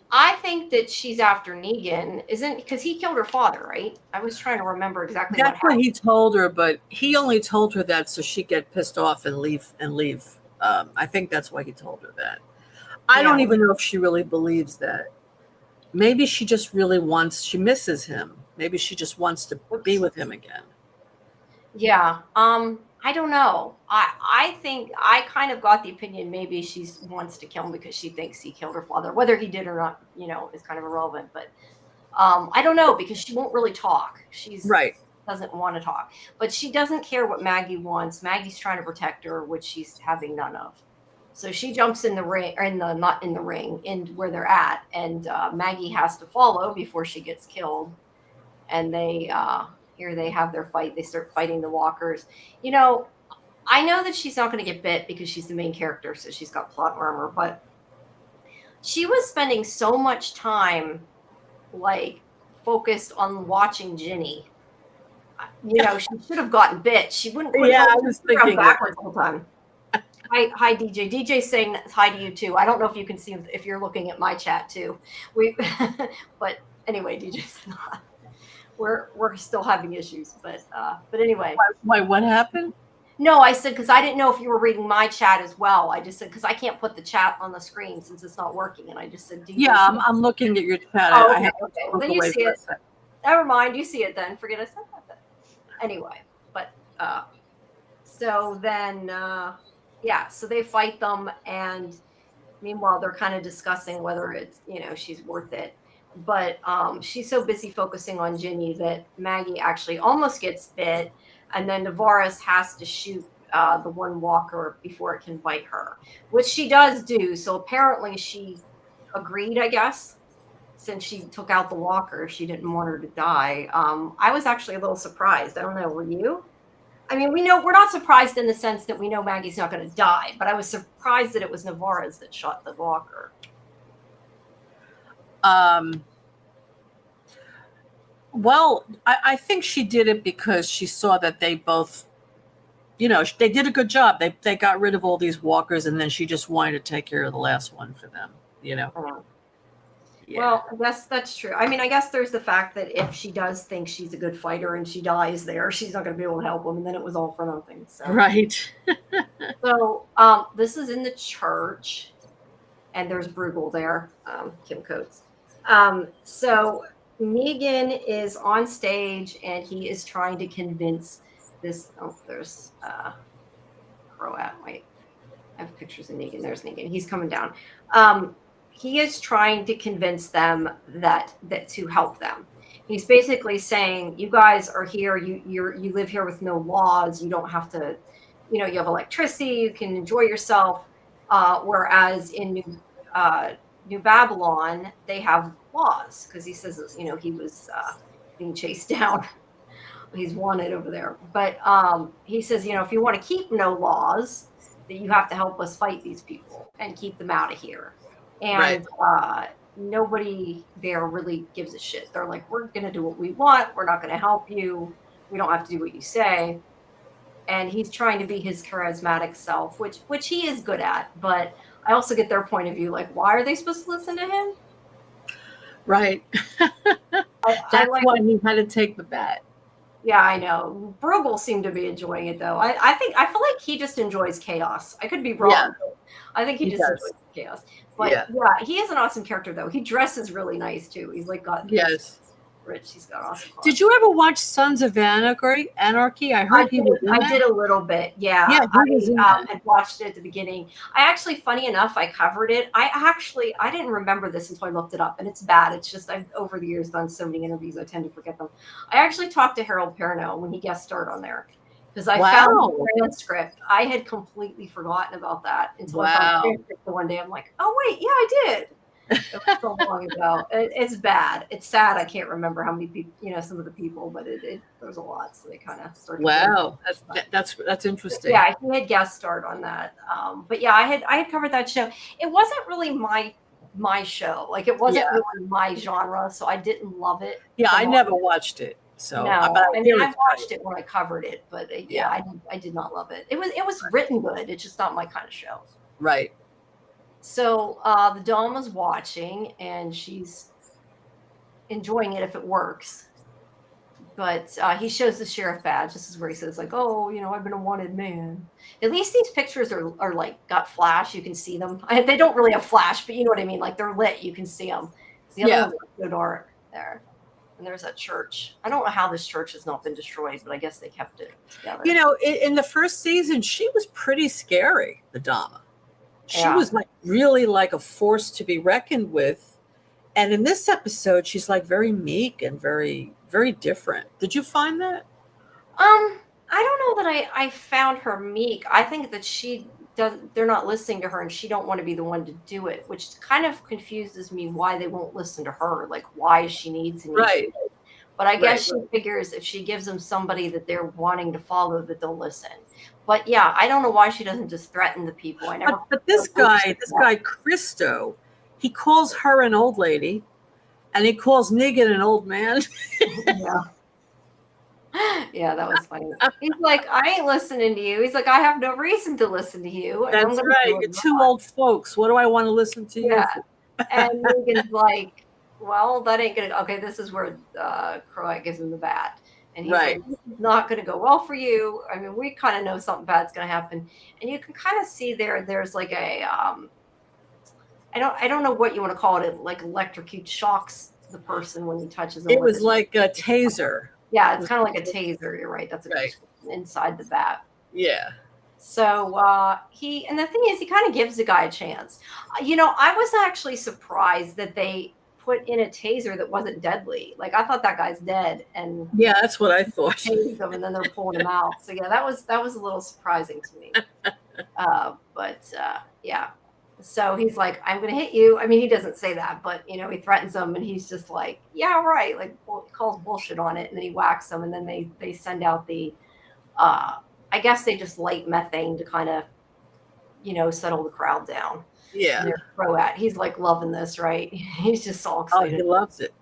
I think that she's after Negan, because he killed her father, right? I was trying to remember exactly. That's what he told her, but he only told her that so she'd get pissed off and leave. I think that's why he told her that. I don't even know if she really believes that. Maybe she just really she misses him. Maybe she just wants to be with him again. Yeah. I don't know. I think I kind of got the opinion maybe she wants to kill him because she thinks he killed her father. Whether he did or not, is kind of irrelevant. But I don't know because she won't really talk. Doesn't want to talk. But she doesn't care what Maggie wants. Maggie's trying to protect her, which she's having none of. So she jumps in the ring, or not in the ring, in where they're at. And Maggie has to follow before she gets killed. And here they have their fight. They start fighting the walkers. I know that she's not going to get bit because she's the main character, so she's got plot armor. But she was spending so much time, focused on watching Ginny. She should have gotten bit. She wouldn't. I was thinking backwards the whole time. Hi, DJ. DJ's saying hi to you too. I don't know if you can see if you're looking at my chat too. But anyway, DJ's not. We're still having issues, but anyway. Why? What happened? No, I said because I didn't know if you were reading my chat as well. I just said because I can't put the chat on the screen since it's not working, and I just said. I'm looking at your chat. Oh, okay. Well, then you see it. Never mind. You see it then. Forget I said that. Anyway, but so then so they fight them, and meanwhile they're kind of discussing whether it's she's worth it. But she's so busy focusing on Ginny that Maggie actually almost gets bit, and then Navarus has to shoot the one walker before it can bite her, which she does do. So apparently she agreed, I guess, since she took out the walker. She didn't want her to die. I was actually a little surprised. I don't know, were you? I mean, we're not surprised in the sense that we know Maggie's not going to die, but I was surprised that it was Navarus that shot the walker. Well, I think she did it because she saw that they both, they did a good job. They got rid of all these walkers, and then she just wanted to take care of the last one for them, Yeah. Well, I guess that's true. I mean, I guess there's the fact that if she does think she's a good fighter and she dies there, she's not going to be able to help them, and then it was all for nothing. So. Right. So this is in the church, and there's Bruegel there, Kim Coates. So Negan is on stage, and he is trying to convince this. Oh, there's Croat. Wait, I have pictures of Negan. There's Negan. He's coming down. He is trying to convince them that to help them. He's basically saying, you guys are here. You live here with no laws. You don't have to, you have electricity. You can enjoy yourself. Whereas in New Babylon, they have laws because he says, he was being chased down. He's wanted over there. But he says, if you want to keep no laws, that you have to help us fight these people and keep them out of here. And nobody there really gives a shit. They're like, we're going to do what we want. We're not going to help you. We don't have to do what you say. And he's trying to be his charismatic self, which he is good at. But I also get their point of view. Like, why are they supposed to listen to him? Right. That's why he had to take the bat. Yeah, I know. Bruegel seemed to be enjoying it, though. I feel like he just enjoys chaos. I could be wrong. Yeah. I think he just enjoys chaos. But yeah, he is an awesome character, though. He dresses really nice, too. He's like got Rich, he's got awesome clothes. Did you ever watch Sons of Anarchy? I heard he was in that. I did a little bit, yeah. Yeah, he was in that. Had watched it at the beginning. I actually, funny enough, I covered it. I didn't remember this until I looked it up, and it's bad. It's just I've over the years done so many interviews, I tend to forget them. I actually talked to Harold Perrineau when he guest starred on there because I found the transcript. I had completely forgotten about that until I found the transcript one day. I'm like, oh wait, yeah, I did. It was so long ago. It's bad. It's sad. I can't remember how many people, some of the people, but there's a lot. So they kind of started. Wow, that's interesting. Yeah, he had guest starred on that. But yeah, I had covered that show. It wasn't really my show. Like it wasn't really my genre, so I didn't love it. Yeah, I never watched it. So no, I mean I watched it when I covered it, but I did not love it. It was written good. It's just not my kind of show. Right. So the Dom was watching, and she's enjoying it if it works. But he shows the sheriff badge. This is where he says, like, oh, I've been a wanted man. At least these pictures are like got flash. You can see them. They don't really have flash, but you know what I mean. Like they're lit. You can see them. The other ones are so dark there. And there's that church. I don't know how this church has not been destroyed, but I guess they kept it together. In the first season, she was pretty scary, the Dama. She was like really like a force to be reckoned with. And in this episode, she's like very meek and very, very different. Did you find that? I don't know that I found her meek. I think that they're not listening to her, and she don't want to be the one to do it, which kind of confuses me why they won't listen to her. Like why she needs to. Right. But I guess she figures if she gives them somebody that they're wanting to follow, that they'll listen. But yeah, I don't know why she doesn't just threaten the people. But this guy, Christo, he calls her an old lady, and he calls Negan an old man. Yeah, that was funny. He's like, I ain't listening to you. He's like, I have no reason to listen to you. That's right. You're two old folks. What do I want to listen to you for? And Negan's like, well, that ain't gonna. Okay, this is where Croat gives him the bat. And he's like, this is not going to go well for you. I mean, we kind of know something bad's going to happen. And you can kind of see there's like a, I don't know what you want to call it. Like electrocute shocks the person when he touches them. It was like a taser. Yeah, it's kind of like a taser. You're right. That's inside the bat. Yeah. So and the thing is, he kind of gives the guy a chance. I was actually surprised that they put in a taser that wasn't deadly. Like I thought that guy's dead, and yeah, that's what I thought. Tased him, and then they're pulling him out. So yeah, that was a little surprising to me. Yeah. So he's like, I'm gonna hit you. I mean, he doesn't say that, but he threatens him, and he's just like, yeah, right. Like he calls bullshit on it, and then he whacks him, and then they send out the, I guess they just light methane to kind of, settle the crowd down. Yeah. Croat. He's like loving this, right? He's just so excited. Oh, he loves it.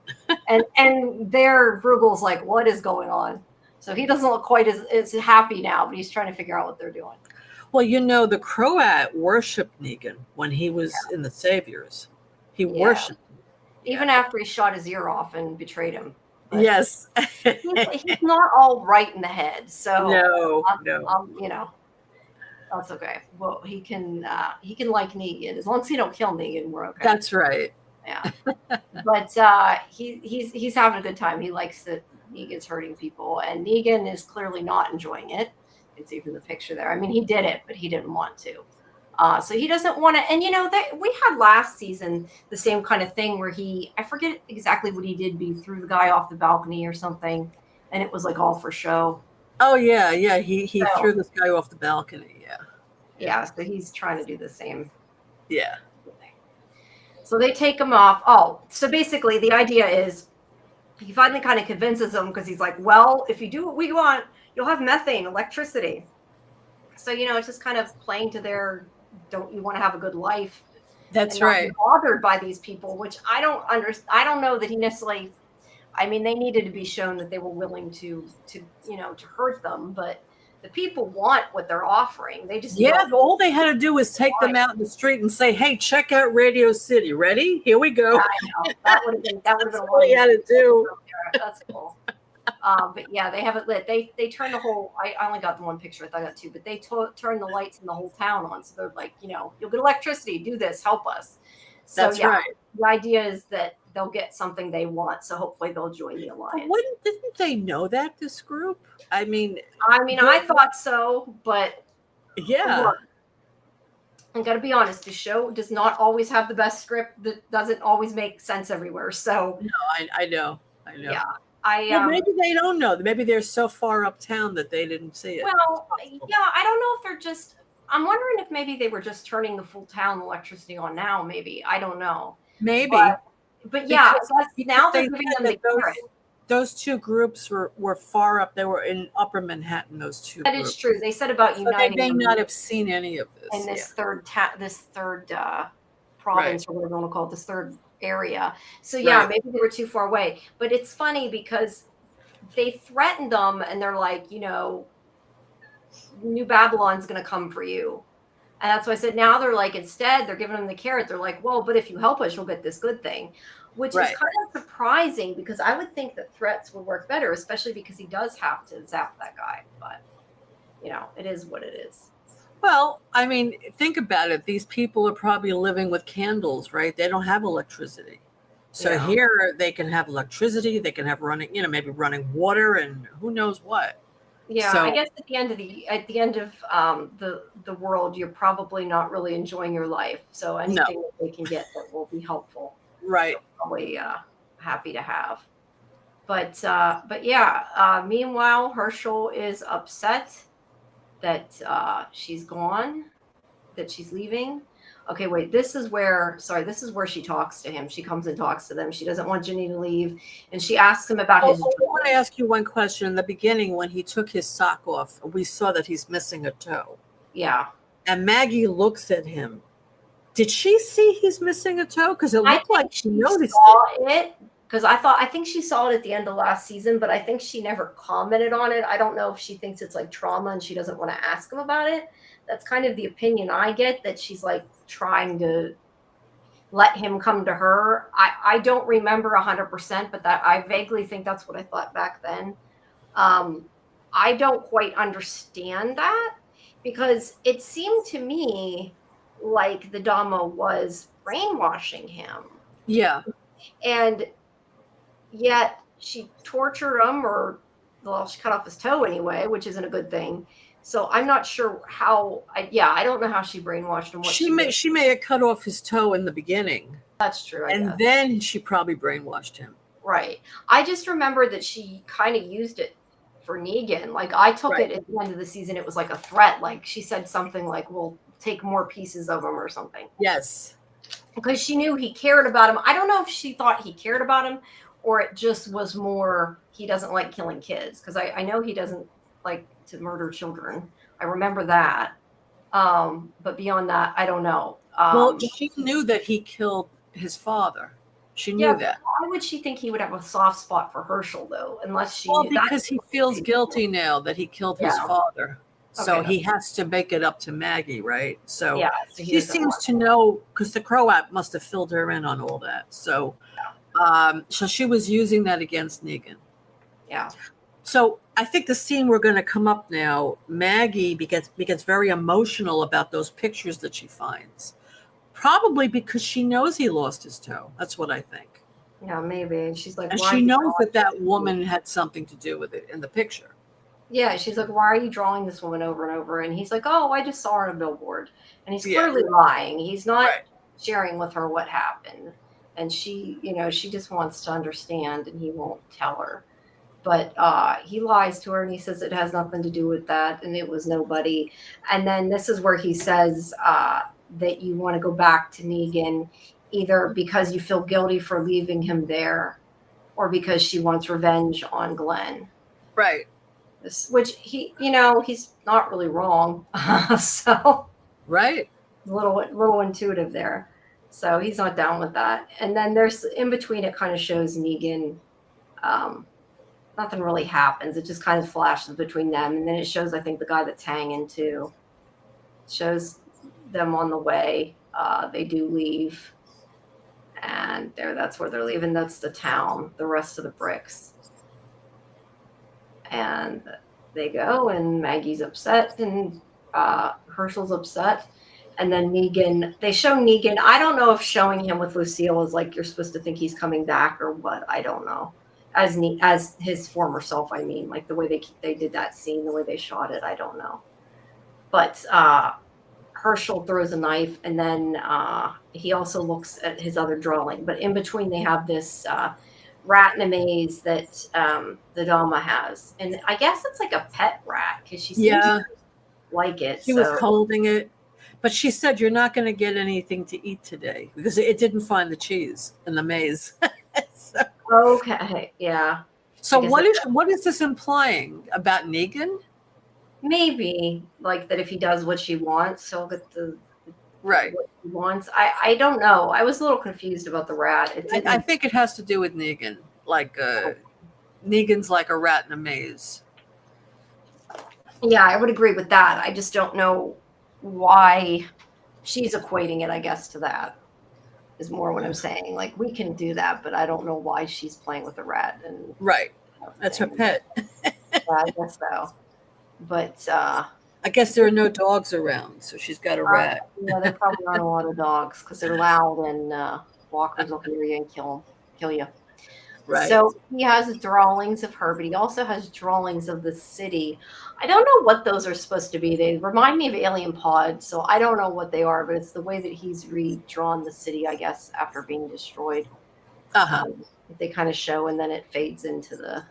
and there, Bruegel's like, what is going on? So he doesn't look quite as happy now, but he's trying to figure out what they're doing. Well, the Croat worshipped Negan when he was in the Saviors. He worshipped him. Even after he shot his ear off and betrayed him. But yes. he's not all right in the head. So no. That's okay. Well, he can like Negan as long as he don't kill Negan. We're okay. That's right. Yeah, but he's having a good time. He likes that Negan's hurting people, and Negan is clearly not enjoying it. You can see from the picture there. I mean, he did it, but he didn't want to. So he doesn't want to. And we had last season the same kind of thing where I forget exactly what he did, but he threw the guy off the balcony or something, and it was like all for show. Oh yeah. He threw this guy off the balcony. Yeah, so he's trying to do the same. Yeah. So they take him off. Oh, so basically the idea is he finally kind of convinces them because he's like, well, if you do what we want, you'll have methane, electricity. So, it's just kind of playing to their, don't you want to have a good life? That's right. Bothered by these people, which I don't understand. I don't know that he necessarily, I mean, they needed to be shown that they were willing to hurt them, but the people want what they're offering. They just all they had to do was take them out in the street and say, "Hey, check out Radio City. Ready? Here we go." I know. That would have been what he had to do. That's cool. But yeah, they have it lit. They turn the whole. I only got the one picture. I thought I got two, but they turn the lights in the whole town on. So they're like, you'll get electricity. Do this. Help us. So That's right. The idea is that they'll get something they want. So hopefully they'll join the alliance. Didn't they know that, this group? I mean, I thought so, but yeah. look, I got to be honest, the show does not always have the best script. That doesn't always make sense everywhere. So no, I know. Yeah, well, maybe they don't know. Maybe they're so far uptown that they didn't see it. Well, yeah, I don't know if they're just. I'm wondering if maybe they were just turning the full town electricity on now. Maybe I don't know. Maybe, but yeah, because now they're giving them the carrot. Those two groups were far up. They were in Upper Manhattan. Those two. That is true. They said about uniting. They may not have seen any of this. In this third province, or whatever you want to call it, this third area. So yeah, maybe they were too far away. But it's funny because they threatened them, and they're like, New Babylon's going to come for you. And that's why I said now they're like, instead, they're giving them the carrot. They're like, well, but if you help us, you'll get this good thing, which is kind of surprising because I would think that threats would work better, especially because he does have to zap that guy. But, it is what it is. Well, I mean, think about it. These people are probably living with candles, right? They don't have electricity. So here they can have electricity. They can have running, maybe running water and who knows what. Yeah, so, I guess at the end of the world, you're probably not really enjoying your life. So anything that they can get that will be helpful, right? Probably happy to have. But yeah. Meanwhile, Herschel is upset that she's gone, that she's leaving. Okay, wait, this is where she talks to him. She comes and talks to them. She doesn't want Ginny to leave. And she asks him about his... I want to ask you one question. In the beginning, when he took his sock off, we saw that he's missing a toe. Yeah. And Maggie looks at him. Did she see he's missing a toe? Because it looked like she noticed it. Because I think she saw it at the end of last season, but I think she never commented on it. I don't know if she thinks it's like trauma and she doesn't want to ask him about it. That's kind of the opinion I get, that she's like trying to let him come to her. I don't remember 100%, but that I vaguely think that's what I thought back then. I don't quite understand that because it seemed to me like the Dama was brainwashing him. Yeah. And yet she tortured him, she cut off his toe anyway, which isn't a good thing. So I'm not sure how. I don't know how she brainwashed him. She may have cut off his toe in the beginning. That's true. And then she probably brainwashed him. Right. I just remember that she kind of used it for Negan. Like I took it at the end of the season. It was like a threat. Like she said something like, "We'll take more pieces of him" or something. Yes. Because she knew he cared about him. I don't know if she thought he cared about him or it just was more he doesn't like killing kids. Because I know he doesn't like to murder children. I remember that. But beyond that, I don't know. Well, she knew that he killed his father. She knew that. Why would she think he would have a soft spot for Herschel, though? Unless she knew because he feels guilty now that he killed his father. So he has to make it up to Maggie, right? So she seems to know, because the Croat must have filled her in on all that. So, so she was using that against Negan. Yeah. So I think the scene we're going to come up now, Maggie gets very emotional about those pictures that she finds. Probably because she knows he lost his toe. That's what I think. Yeah, maybe. And she's like, and she knows that woman had something to do with it in the picture. Yeah, she's like, why are you drawing this woman over and over? And he's like, oh, I just saw her on a billboard. And he's clearly lying. He's not sharing with her what happened. And she, she just wants to understand and he won't tell her. But he lies to her and he says it has nothing to do with that and it was nobody. And then this is where he says that you want to go back to Negan either because you feel guilty for leaving him there or because she wants revenge on Glenn. Right. Which he's not really wrong. So right. A little intuitive there. So he's not down with that. And then there's in between it kind of shows Negan nothing really happens. It just kind of flashes between them. And then it shows, I think, the guy that's hanging too. It shows them on the way. They do leave. And that's where they're leaving. That's the town, the rest of the bricks. And they go, and Maggie's upset, and Herschel's upset. And then Negan, they show Negan. I don't know if showing him with Lucille is like you're supposed to think he's coming back or what. I don't know. As his former self, I mean, like the way they did that scene, the way they shot it, I don't know. But Herschel throws a knife, and then he also looks at his other drawing. But in between, they have this rat in a maze that the Dama has, and I guess it's like a pet rat because she seems to like it. She was holding it. But she said, you're not going to get anything to eat today because it didn't find the cheese in the maze. So, okay, yeah. So what is this implying about Negan? Maybe like that if he does what she wants, he'll get the right what he wants. I don't know. I was a little confused about the rat. I think it has to do with Negan. Like Negan's like a rat in a maze. Yeah, I would agree with that. I just don't know why she's equating it, I guess, to that is more what I'm saying. Like we can do that, but I don't know why she's playing with a rat. And right, that's her pet. Yeah, I guess so. But I guess there are no dogs around, so she's got a rat. Yeah, there probably aren't a lot of dogs because they're loud and walkers will hear you and kill you. Right. So he has drawings of her, but he also has drawings of the city. I don't know what those are supposed to be. They remind me of alien pods, so I don't know what they are, but it's the way that he's redrawn the city, I guess, after being destroyed. They kind of show, and then it fades into the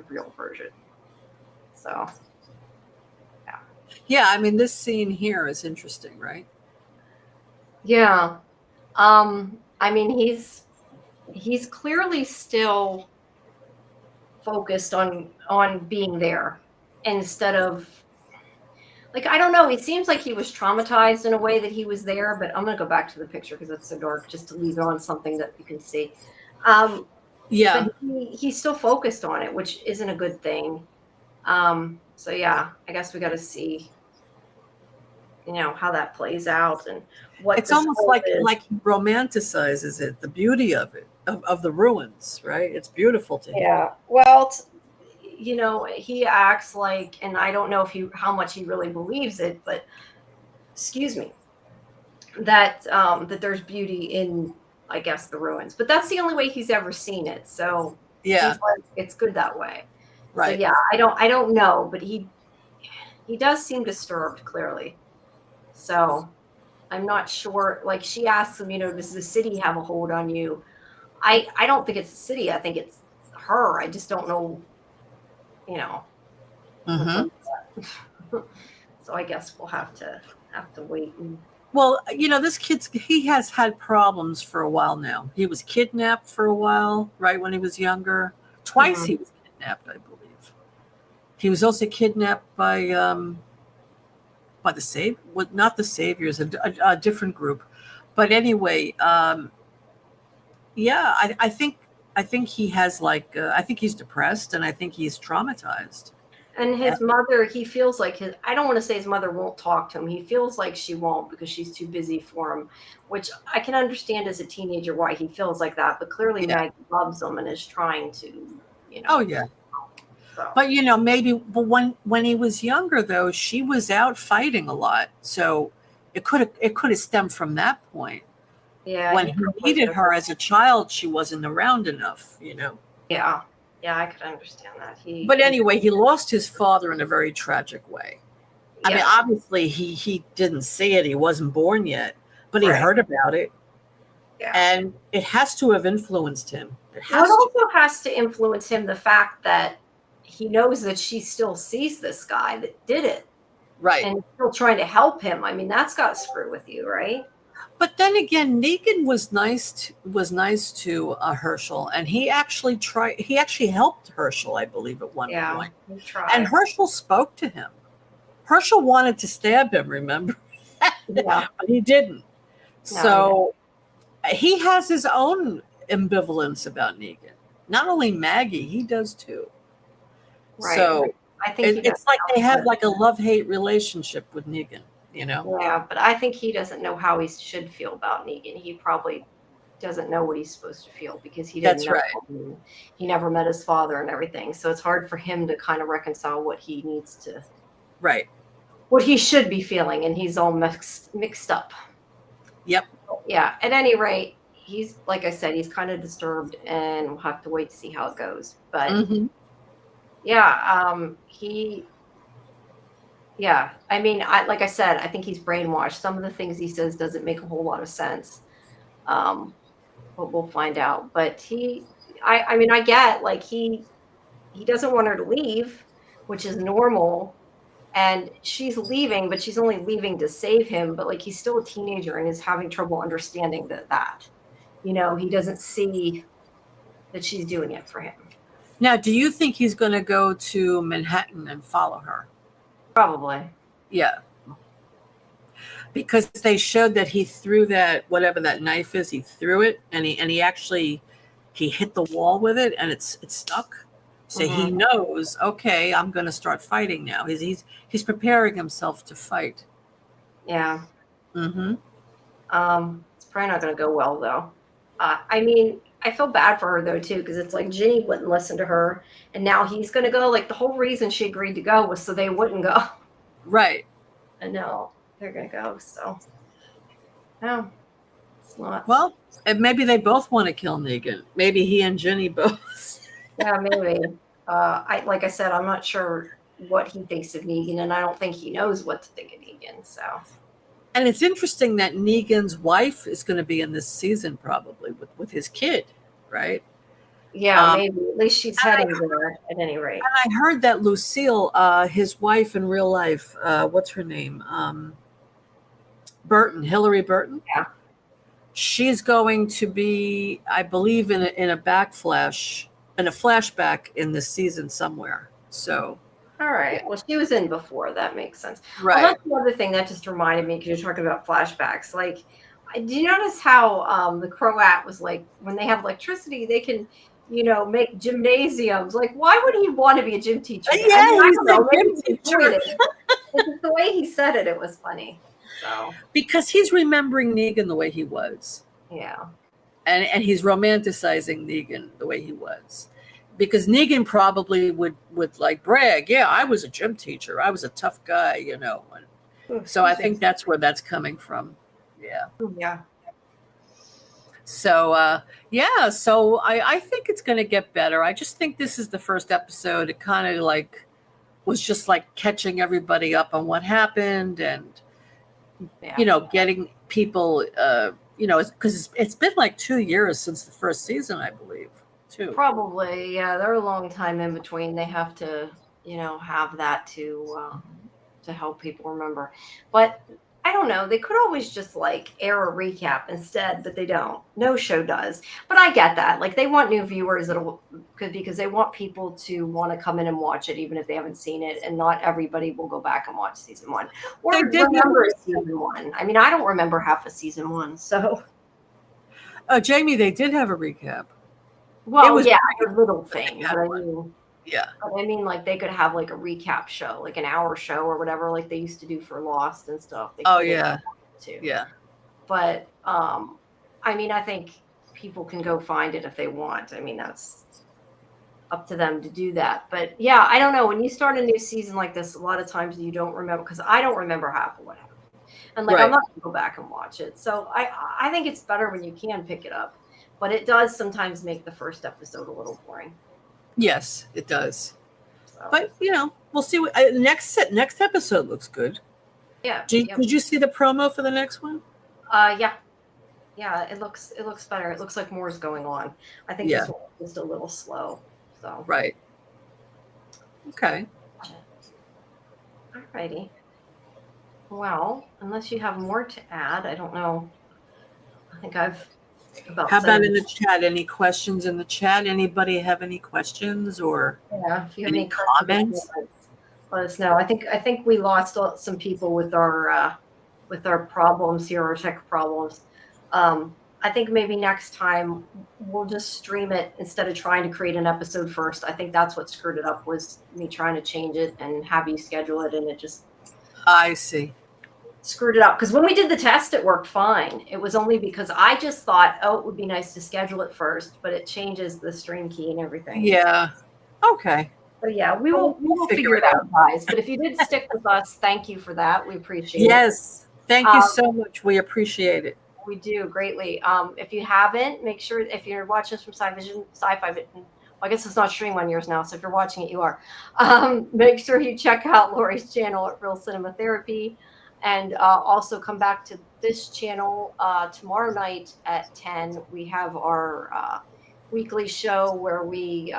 real version. So, yeah. Yeah, I mean, this scene here is interesting, right? Yeah. I mean, he's clearly still focused on being there instead of like, I don't know. It seems like he was traumatized in a way that he was there, but I'm going to go back to the picture because it's so dark just to leave it on something that you can see. Yeah. But he's still focused on it, which isn't a good thing. So yeah, I guess we got to see, how that plays out and what it's almost like he romanticizes it, the beauty of it, of the ruins, right? It's beautiful to him. Yeah. Well, he acts like, and I don't know how much he really believes it, but excuse me, that there's beauty in, I guess, the ruins, but that's the only way he's ever seen it. So yeah, he's like, it's good that way. Right. So yeah, I don't know, but he does seem disturbed clearly. So I'm not sure. Like she asks him, does the city have a hold on you? I don't think it's the city. I think it's her. I just don't know. So I guess we'll have to wait. Well, this he has had problems for a while now. He was kidnapped for a while, right, when he was younger. Twice he was kidnapped, I believe. He was also kidnapped by the not the Saviors, a different group. But anyway, yeah, I think he has I think he's depressed and I think he's traumatized. And his mother, he feels like I don't want to say his mother won't talk to him. He feels like she won't because she's too busy for him, which I can understand as a teenager why he feels like that. But clearly Maggie loves him and is trying to, Oh, yeah. So. But, maybe when he was younger, though, she was out fighting a lot. So it could have stemmed from that point. Yeah. When he needed her as a child, she wasn't around enough, Yeah. Yeah, I could understand that. But anyway, he lost his father in a very tragic way. I mean, obviously, he didn't see it. He wasn't born yet, but he heard about it. Yeah. And it has to have influenced him. It also has to influence him the fact that he knows that she still sees this guy that did it. Right. And still trying to help him. I mean, that's got to screw with you, right? But then again, Negan was nice to Herschel, and he actually helped Herschel, I believe, at one point. He tried. And Herschel spoke to him. Herschel wanted to stab him, remember? Yeah. But he didn't. So he has his own ambivalence about Negan. Not only Maggie, he does too. Right. So I think it's like they have like a love-hate relationship with Negan. Yeah, but I think he doesn't know how he should feel about Negan. He probably doesn't know what he's supposed to feel because he didn't know him. He never met his father and everything. So it's hard for him to kind of reconcile what he needs to. Right. what he should be feeling, and he's all mixed up. Yep. Yeah. At any rate, he's, like I said, he's kind of disturbed, and we'll have to wait to see how it goes. But yeah, yeah. I mean, like I said, I think he's brainwashed. Some of the things he says doesn't make a whole lot of sense. But we'll find out. But I mean, I get, like, he doesn't want her to leave, which is normal. And she's leaving, but she's only leaving to save him. But, like, he's still a teenager and is having trouble understanding that, you know, he doesn't see that she's doing it for him. Now, do you think he's going to go to Manhattan and follow her? Probably. Yeah. Because they showed that he threw that, whatever that knife is, he threw it, and he actually hit the wall with it, and it's stuck. So he knows, okay, I'm going to start fighting now. He's preparing himself to fight. Yeah. It's probably not going to go well, though. I mean, I feel bad for her, though, too, because it's like Ginny wouldn't listen to her, and now he's going to go. Like, the whole reason she agreed to go was so they wouldn't go. Right. And no, they're going to go, so. No, it's not. Well, and maybe they both want to kill Negan. Maybe he and Ginny both. Yeah, maybe. Like I said, I'm not sure what he thinks of Negan, and I don't think he knows what to think of Negan. So, and it's interesting that Negan's wife is going to be in this season, probably with his kid, right? Yeah, maybe. At least she's heading there at any rate. And I heard that Lucille, his wife in real life, what's her name? Burton, Hillary Burton. Yeah. She's going to be, I believe, in a flashback in this season somewhere. So, all right. Well, she was in before. That makes sense. Right. Well, that's another thing that just reminded me, because you're talking about flashbacks. Like, do you notice how the Croat was like, when they have electricity, they can, you know, make gymnasiums. Like, why would he want to be a gym teacher? Yeah, I don't know. Gym teacher. The way he said it, it was funny. So, because he's remembering Negan the way he was. Yeah. And he's romanticizing Negan the way he was. Because Negan probably would like brag, yeah, I was a gym teacher. I was a tough guy, you know. And so I think that's where that's coming from. Yeah. Yeah. So, so I think it's going to get better. I just think this is the first episode. It kind of like was just like catching everybody up on what happened and, you know, getting people, you know, because it's been like 2 years since the first season, I believe, too. Probably, yeah. They're a long time in between. They have to, you know, have that to help people remember. But I don't know. They could always just like air a recap instead, but they don't. No show does. But I get that. Like, they want new viewers because they want people to want to come in and watch it, even if they haven't seen it. And not everybody will go back and watch season 1 or remember season 1. I mean, I don't remember half of season 1. So, Jamie, they did have a recap. Well, it was a little thing. But I mean, yeah. I mean, like, they could have like a recap show, like an hour show or whatever, like they used to do for Lost and stuff. Oh yeah, too. Yeah. But I mean, I think people can go find it if they want. I mean, that's up to them to do that. But yeah, I don't know. When you start a new season like this, a lot of times you don't remember, because I don't remember half of what happened, and like I'm not gonna go back and watch it. So I think it's better when you can pick it up, but it does sometimes make the first episode a little boring. Yes, it does. So. But, you know, we'll see. What next episode looks good. Yeah. Did you see the promo for the next one? Yeah. Yeah, it looks better. It looks like more is going on. I think this one is just a little slow. So. Right. Okay. Alrighty. Well, unless you have more to add, I don't know. I think I've How about in the chat? Any questions in the chat? Anybody have any questions or if you have any comments? Let us know. I think we lost some people with our problems here, our tech problems. I think maybe next time we'll just stream it instead of trying to create an episode first. I think that's what screwed it up, was me trying to change it and have you schedule it, and it just I see. Screwed it up. Because when we did the test, it worked fine. It was only because I just thought, it would be nice to schedule it first, but it changes the stream key and everything. Yeah. Okay. But yeah, we will figure it out, guys. But if you did stick with us, thank you for that. We appreciate it. Yes. Thank you so much. We appreciate it. We do greatly. If you haven't, make sure if you're watching this from sci-fivision, well, I guess it's not streaming on yours now. So if you're watching it, you are. Make sure you check out Laurie's channel at Real Cinema Therapy, and also come back to this channel tomorrow night at 10. We have our weekly show where we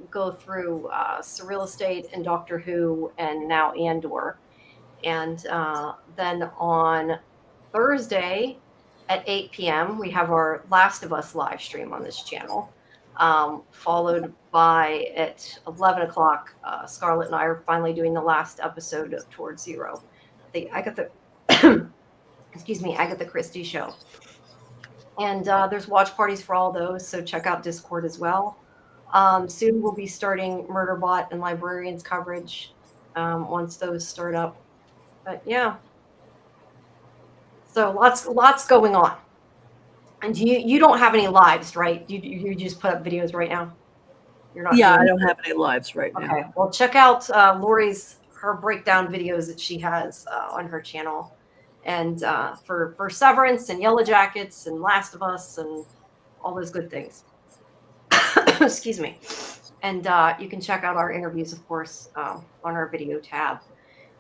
go through Surreal Estate and Doctor Who and now Andor. And then on Thursday at 8 p.m., we have our Last of Us live stream on this channel, followed by at 11 o'clock, Scarlett and I are finally doing the last episode of Towards Zero, the Agatha, excuse me, Agatha Christie show. And there's watch parties for all those, so check out Discord as well. Soon we'll be starting Murderbot and Librarians coverage once those start up. But yeah, so lots going on. And you don't have any lives, right? You just put up videos right now? You're not. Yeah, I don't have any lives right now. Okay, well, check out her breakdown videos that she has on her channel. And for Severance and Yellow Jackets and Last of Us and all those good things. Excuse me. And you can check out our interviews, of course, on our video tab.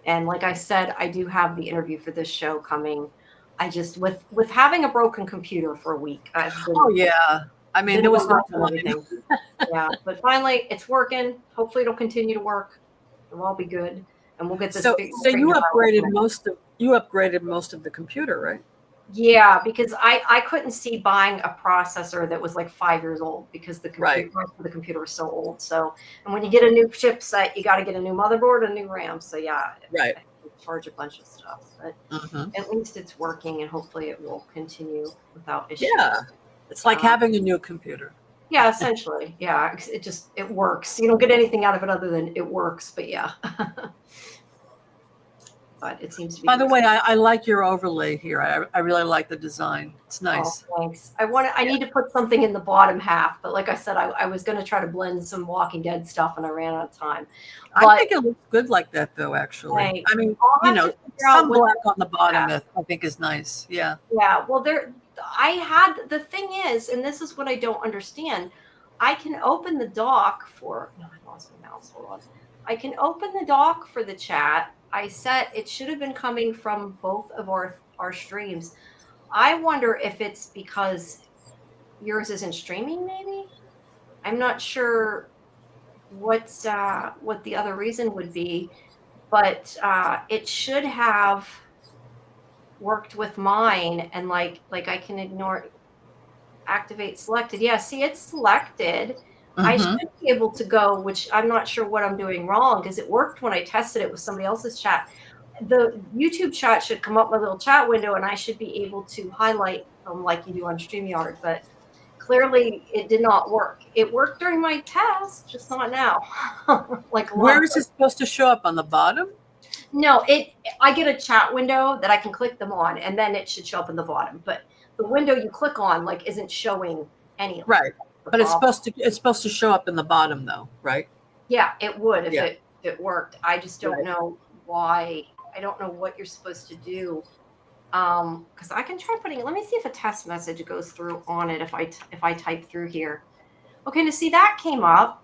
And like I said, I do have the interview for this show coming. I just with having a broken computer for a week. Oh yeah, I mean there was anything. Yeah, but finally it's working. Hopefully it'll continue to work. It'll all be good, and we'll get this. So you upgraded most of the computer, right? Yeah, because I couldn't see buying a processor that was like 5 years old because the computer was so old. So, and when you get a new chipset, you got to get a new motherboard, a new RAM. So yeah, right. I charge a bunch of stuff, but at least it's working, and hopefully it will continue without issues. Yeah, it's like having a new computer. Yeah, essentially. Yeah, it works. You don't get anything out of it other than it works. But yeah. But it seems to be. By the way, I like your overlay here. I really like the design. It's nice. Oh, thanks. I need to put something in the bottom half, but like I said, I was going to try to blend some Walking Dead stuff, and I ran out of time. But I think it looks good like that, though. Actually, I mean, some black on the bottom, I think is nice. Yeah. Yeah. Well, the thing is, and this is what I don't understand. I can open the dock for. No, I lost my mouse. Hold on. I can open the dock for the chat. It should have been coming from both of our streams. I wonder if it's because yours isn't streaming, maybe? I'm not sure what the other reason would be, but it should have worked with mine, and like I can activate selected. Yeah, see, it's selected. I should be able to go, which I'm not sure what I'm doing wrong, because it worked when I tested it with somebody else's chat. The YouTube chat should come up my little chat window, and I should be able to highlight them like you do on StreamYard. But clearly, it did not work. It worked during my test, just not now. Where is it supposed to show up, on the bottom? No, I get a chat window that I can click them on, and then it should show up in the bottom. But the window you click on isn't showing any of right. But it's supposed to show up in the bottom, though, right? Yeah, it would if it worked. I just don't know why. I don't know what you're supposed to do. Because I can try putting. Let me see if a test message goes through on it if I type through here. Okay, now see, that came up.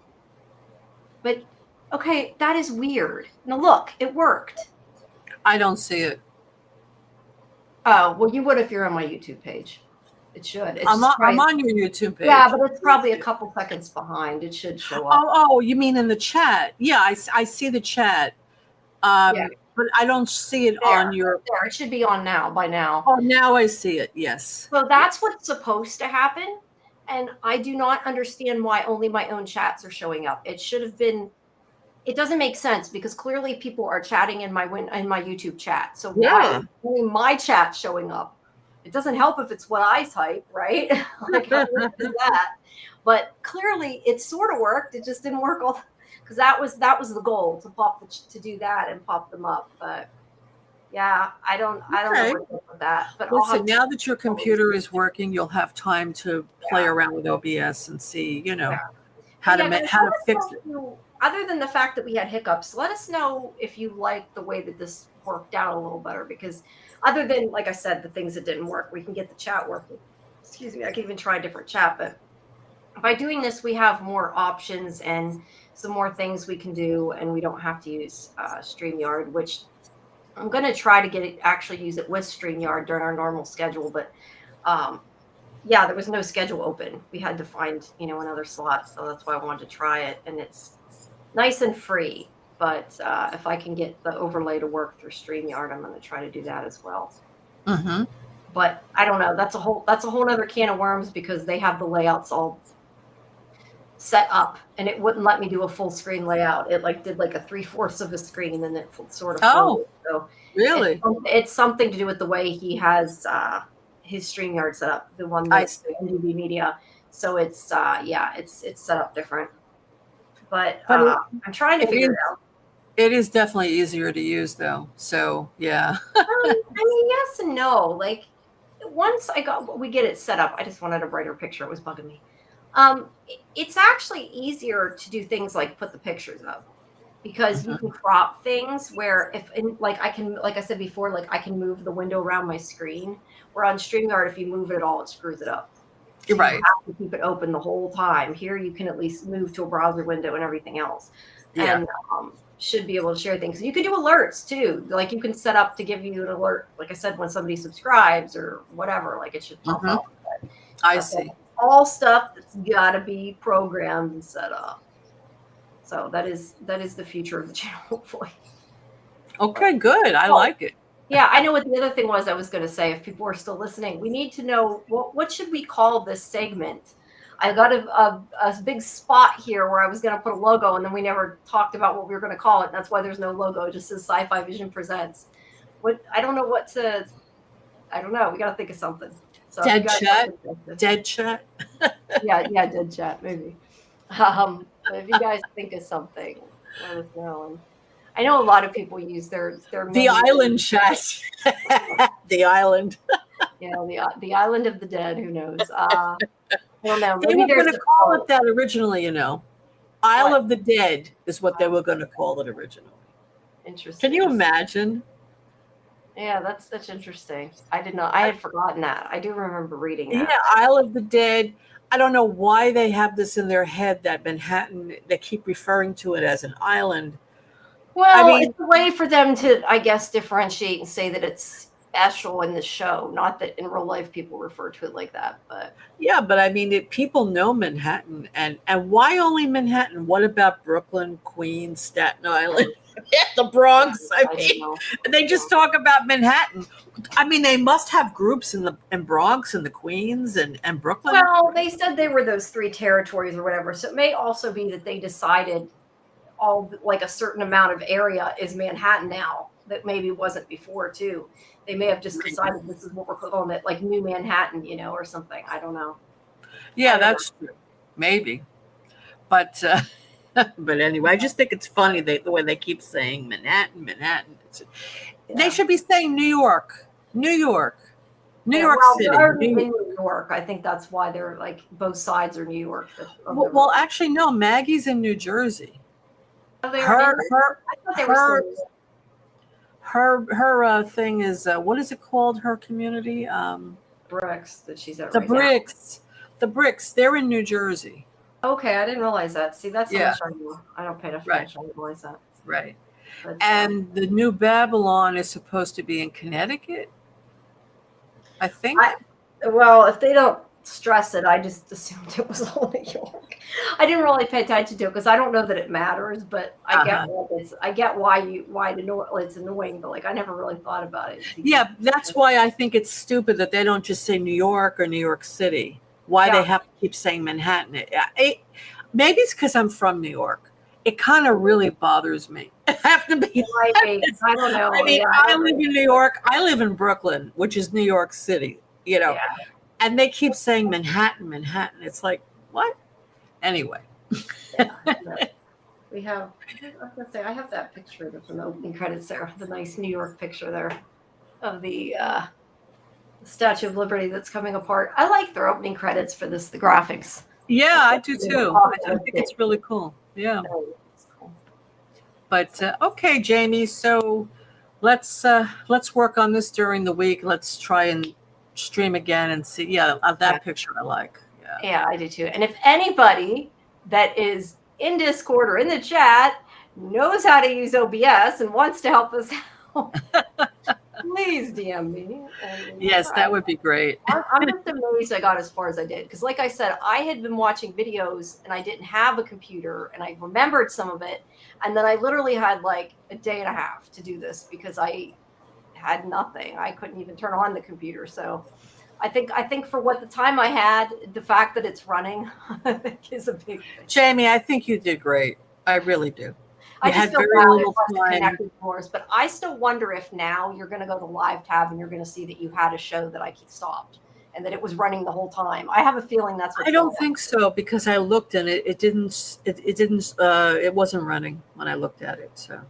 But okay, that is weird. Now look, it worked. I don't see it. Oh, well, you would if you're on my YouTube page. It should. I'm on your YouTube page. Yeah, but it's probably a couple seconds behind. It should show up. Oh, you mean in the chat? Yeah, I see the chat. But I don't see it on your. There, it should be on by now. Oh, now I see it. Yes. So that's what's supposed to happen, and I do not understand why only my own chats are showing up. It should have been. It doesn't make sense because clearly people are chatting in my YouTube chat. So why only my chat showing up? It doesn't help if it's what I type, right? How weird is that? But clearly, it sort of worked. It just didn't work all because that was the goal to do that and pop them up. But yeah, I don't know what that. But listen, now that your computer is working, you'll have time to play around with OBS and see, how to fix it. other than the fact that we had hiccups, let us know if you like the way that this worked out a little better, because other than, like I said, the things that didn't work, we can get the chat working. Excuse me, I can even try a different chat, but by doing this, we have more options and some more things we can do, and we don't have to use StreamYard, which I'm going to try to get it, actually use it with StreamYard during our normal schedule. But yeah, there was no schedule open. We had to find, another slot. So that's why I wanted to try it. And it's nice and free. But if I can get the overlay to work through StreamYard, I'm going to try to do that as well. Mm-hmm. But I don't know. That's a whole other can of worms, because they have the layouts all set up, and it wouldn't let me do a full screen layout. It did like a 3/4 of a screen, and then it sort of folded. So really, it's something to do with the way he has his StreamYard set up, the one that's NDB Media. So it's it's set up different. But I'm trying to figure it out. It is definitely easier to use, though. So yeah. I mean, yes and no. Like, once we get it set up, I just wanted a brighter picture. It was bugging me. It's actually easier to do things like put the pictures up, because you can crop things where I can, like I said before, like I can move the window around my screen, where on StreamYard, if you move it at all, it screws it up. So you're right. You have to keep it open the whole time. Here, you can at least move to a browser window and everything else. Yeah. And should be able to share things. You can do alerts too. Like, you can set up to give you an alert, like I said, when somebody subscribes or whatever, like it should pop up. I see. All stuff that's got to be programmed and set up. So that is the future of the channel, hopefully. Okay, good. I like it. Yeah, I know what the other thing was I was going to say. If people are still listening, we need to know what should we call this segment. I got a big spot here where I was going to put a logo, and then we never talked about what we were going to call it. That's why there's no logo. It just says Sci-Fi-Vision Presents. I don't know what to. I don't know. We got to think of something. So dead chat. Dead chat. yeah, dead chat, maybe. If you guys think of something, let us know. And I know a lot of people use their the island chat. The island. The island of the dead. Who knows? I don't know. They were going to call it that originally. Isle of the Dead is what they were going to call it originally. Interesting. Can you imagine? Yeah, that's interesting. I did not. I had forgotten that. I do remember reading that. Yeah, Isle of the Dead. I don't know why they have this in their head that Manhattan, they keep referring to it as an island. Well, it's a way for them to, I guess, differentiate and say that it's special in the show, not that in real life people refer to it like that. But yeah, but I mean, people know Manhattan, and why only Manhattan? What about Brooklyn, Queens, Staten Island? The Bronx. I mean, they just talk about Manhattan. I mean, they must have groups in Bronx and the Queens and Brooklyn. Well, they said they were those 3 territories or whatever. So it may also be that they decided a certain amount of area is Manhattan now that maybe wasn't before too. They may have just decided this is what we're calling it, like New Manhattan, or something. I don't know. Yeah, that's true. Maybe, but. But anyway, I just think it's funny the way they keep saying Manhattan. They should be saying New York City. New York. I think that's why they're like both sides are New York. Well, actually, no. Maggie's in New Jersey. Oh, her thing is what is it called? Her community, Bricks that she's at. The Bricks. They're in New Jersey. Okay, I didn't realize that. See, that's I don't pay enough attention. I didn't realize that. Right. But, and the New Babylon is supposed to be in Connecticut, I think. Well, if they don't stress it, I just assumed it was all New York. I didn't really pay attention to it because I don't know that it matters, but I get why it's annoying, but I never really thought about it. Yeah, that's why I think it's stupid that they don't just say New York or New York City. Why they have to keep saying Manhattan? Maybe it's because I'm from New York. It kind of really bothers me. I have to be. I don't know. I mean, I live in New York. I live in Brooklyn, which is New York City. And they keep saying Manhattan. It's like, what? Anyway. We have. I was gonna say I have that picture from the opening credits there. The nice New York picture there of the Statue of Liberty that's coming apart. I like their opening credits for this, the graphics. Yeah, I do too. I think it's really cool. Yeah. But okay, Jamie. So let's work on this during the week. Let's try and stream again and see. Yeah, that picture I like. Yeah, I do too. And if anybody that is in Discord or in the chat knows how to use OBS and wants to help us out, please DM me. Yes, that would be great. I'm just amazed I got as far as I did. Because like I said, I had been watching videos and I didn't have a computer and I remembered some of it. And then I literally had like a day and a half to do this because I had nothing. I couldn't even turn on the computer. So I think for what the time I had, the fact that it's running, I think is a big thing. Jamie, I think you did great. I really do. I just feel bad it wasn't connected for us, but I still wonder if now you're going to go to live tab and you're going to see that you had a show that I stopped and that it was running the whole time. I have a feeling that's what I don't think so because I looked and it wasn't running when I looked at it. So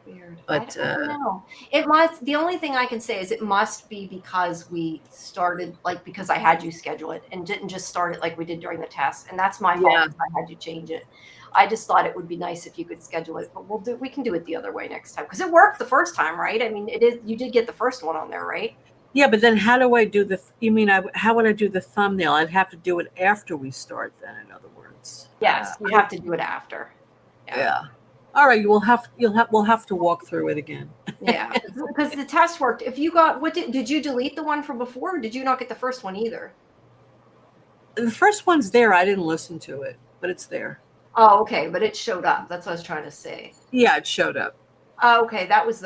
weird. But I don't know. It must. The only thing I can say is it must be because we started because I had you schedule it and didn't just start it like we did during the test, and that's my fault. Yeah. I had you change it. I just thought it would be nice if you could schedule it, but we can do it the other way next time because it worked the first time, right? I mean, you did get the first one on there, right? Yeah, but then how do I do how would I do the thumbnail? I'd have to do it after we start then, in other words. Yes, you have to do it after. Yeah. All right, we'll have to walk through it again. Yeah, because the test worked. If you got did you delete the one from before or did you not get the first one either? The first one's there. I didn't listen to it, but it's there. Oh, okay, but it showed up. That's what I was trying to say. Yeah, it showed up. Oh, okay, that was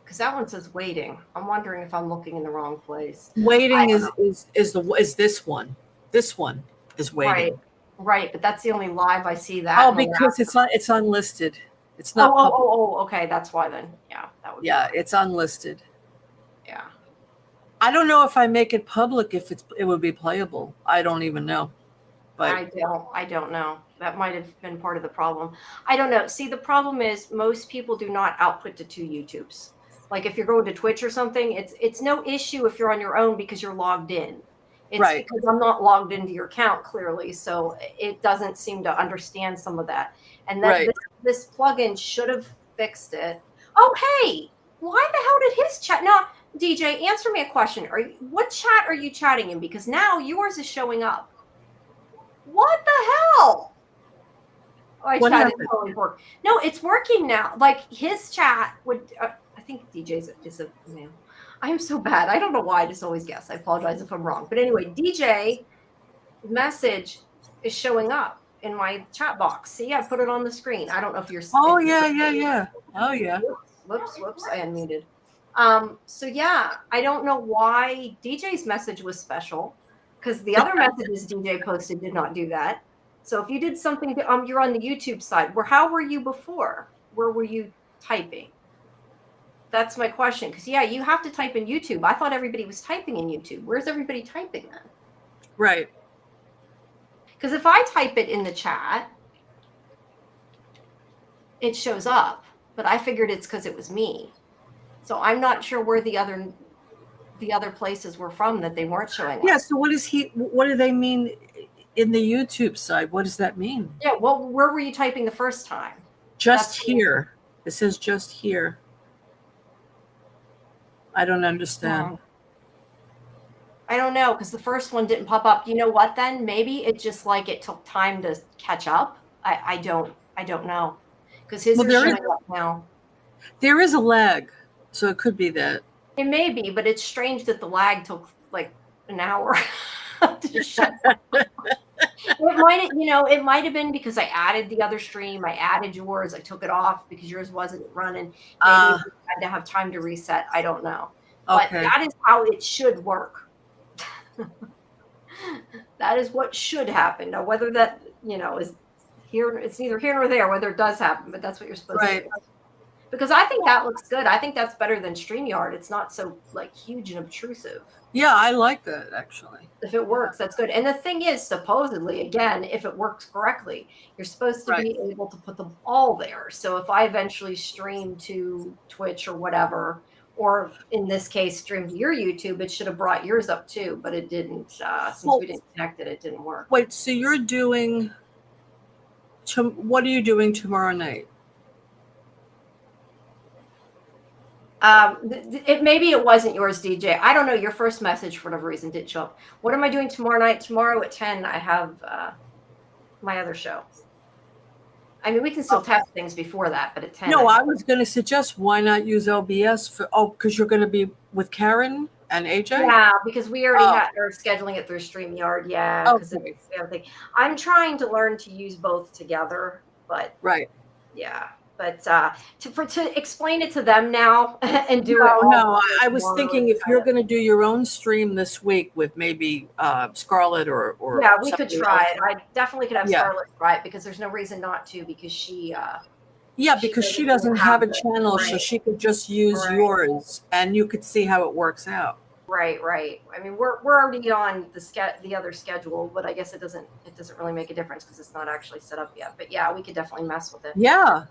because that one says waiting. I'm wondering if I'm looking in the wrong place. Waiting is this one. This one is waiting. Right, but that's the only live I see that. Oh, because it's unlisted. It's not. Okay, that's why then. Yeah, that would. Yeah, it's unlisted. Yeah. I don't know if I make it public if it would be playable. I don't even know. But I don't know. That might have been part of the problem. I don't know. See, the problem is most people do not output to 2 YouTubes. Like if you're going to Twitch or something, it's no issue if you're on your own because you're logged in. It's right. Because I'm not logged into your account clearly, so it doesn't seem to understand some of that. And then this plugin should have fixed it. Oh, hey, why the hell did his chat? Now, DJ, answer me a question. What chat are you chatting in? Because now yours is showing up. What the hell? Oh, I chatted totally work. No, it's working now. Like his chat would. I think DJ's is a male. I am so bad. I don't know why. I just always guess. I apologize if I'm wrong. But anyway, DJ message is showing up in my chat box. See, I put it on the screen. I don't know if you're. Oh yeah. Oh yeah. Whoops! I unmuted. So yeah, I don't know why DJ's message was special. Because the other messages DJ posted did not do that. So if you did something, you're on the YouTube side. How were you before? Where were you typing? That's my question. Because yeah, you have to type in YouTube. I thought everybody was typing in YouTube. Where's everybody typing then? Right. Because if I type it in the chat, it shows up. But I figured it's because it was me. So I'm not sure where the other places were from that they weren't showing up. Yeah, so what do they mean in the YouTube side? What does that mean? Yeah, well, where were you typing the first time? Just here. It says just here. I don't understand. I don't know, because the first one didn't pop up. You know what then? Maybe it just it took time to catch up. I don't know. Because his is showing up now. There is a lag, so it could be that. It may be, but it's strange that the lag took an hour to shut down. It might have been because I added the other stream. I added yours. I took it off because yours wasn't running. Maybe I had to have time to reset. I don't know. Okay. But that is how it should work. That is what should happen. Now, whether that, is here, it's neither here nor there, whether it does happen, but that's what you're supposed to do. Because I think that looks good. I think that's better than StreamYard. It's not so huge and obtrusive. Yeah, I like that actually. If it works, that's good. And the thing is, supposedly, again, if it works correctly, you're supposed to be able to put them all there. So if I eventually stream to Twitch or whatever, or in this case, stream to your YouTube, it should have brought yours up too, but it didn't. Since we didn't connect it, it didn't work. Wait, so you're doing? What are you doing tomorrow night? Maybe it wasn't yours, DJ. I don't know. Your first message, for whatever reason, didn't show up. What am I doing tomorrow night? Tomorrow at 10, I have my other show. I mean, we can still test things before that, but at 10. No, I was going to suggest why not use OBS for, because you're going to be with Karen and AJ? Yeah, because we already are scheduling it through StreamYard. Yeah, because Okay. it's everything. I'm trying to learn to use both together, but right. Yeah, but to explain it to them now and do it. No, I was thinking if you're going to do your own stream this week with maybe Scarlett or yeah, we could try it. I definitely could have Scarlett try it because there's no reason not to, because she because she doesn't have a channel, so she could just use yours and you could see how it works out. Right. I mean, we're already on the other schedule, but I guess it doesn't really make a difference because it's not actually set up yet. But yeah, we could definitely mess with it. Yeah.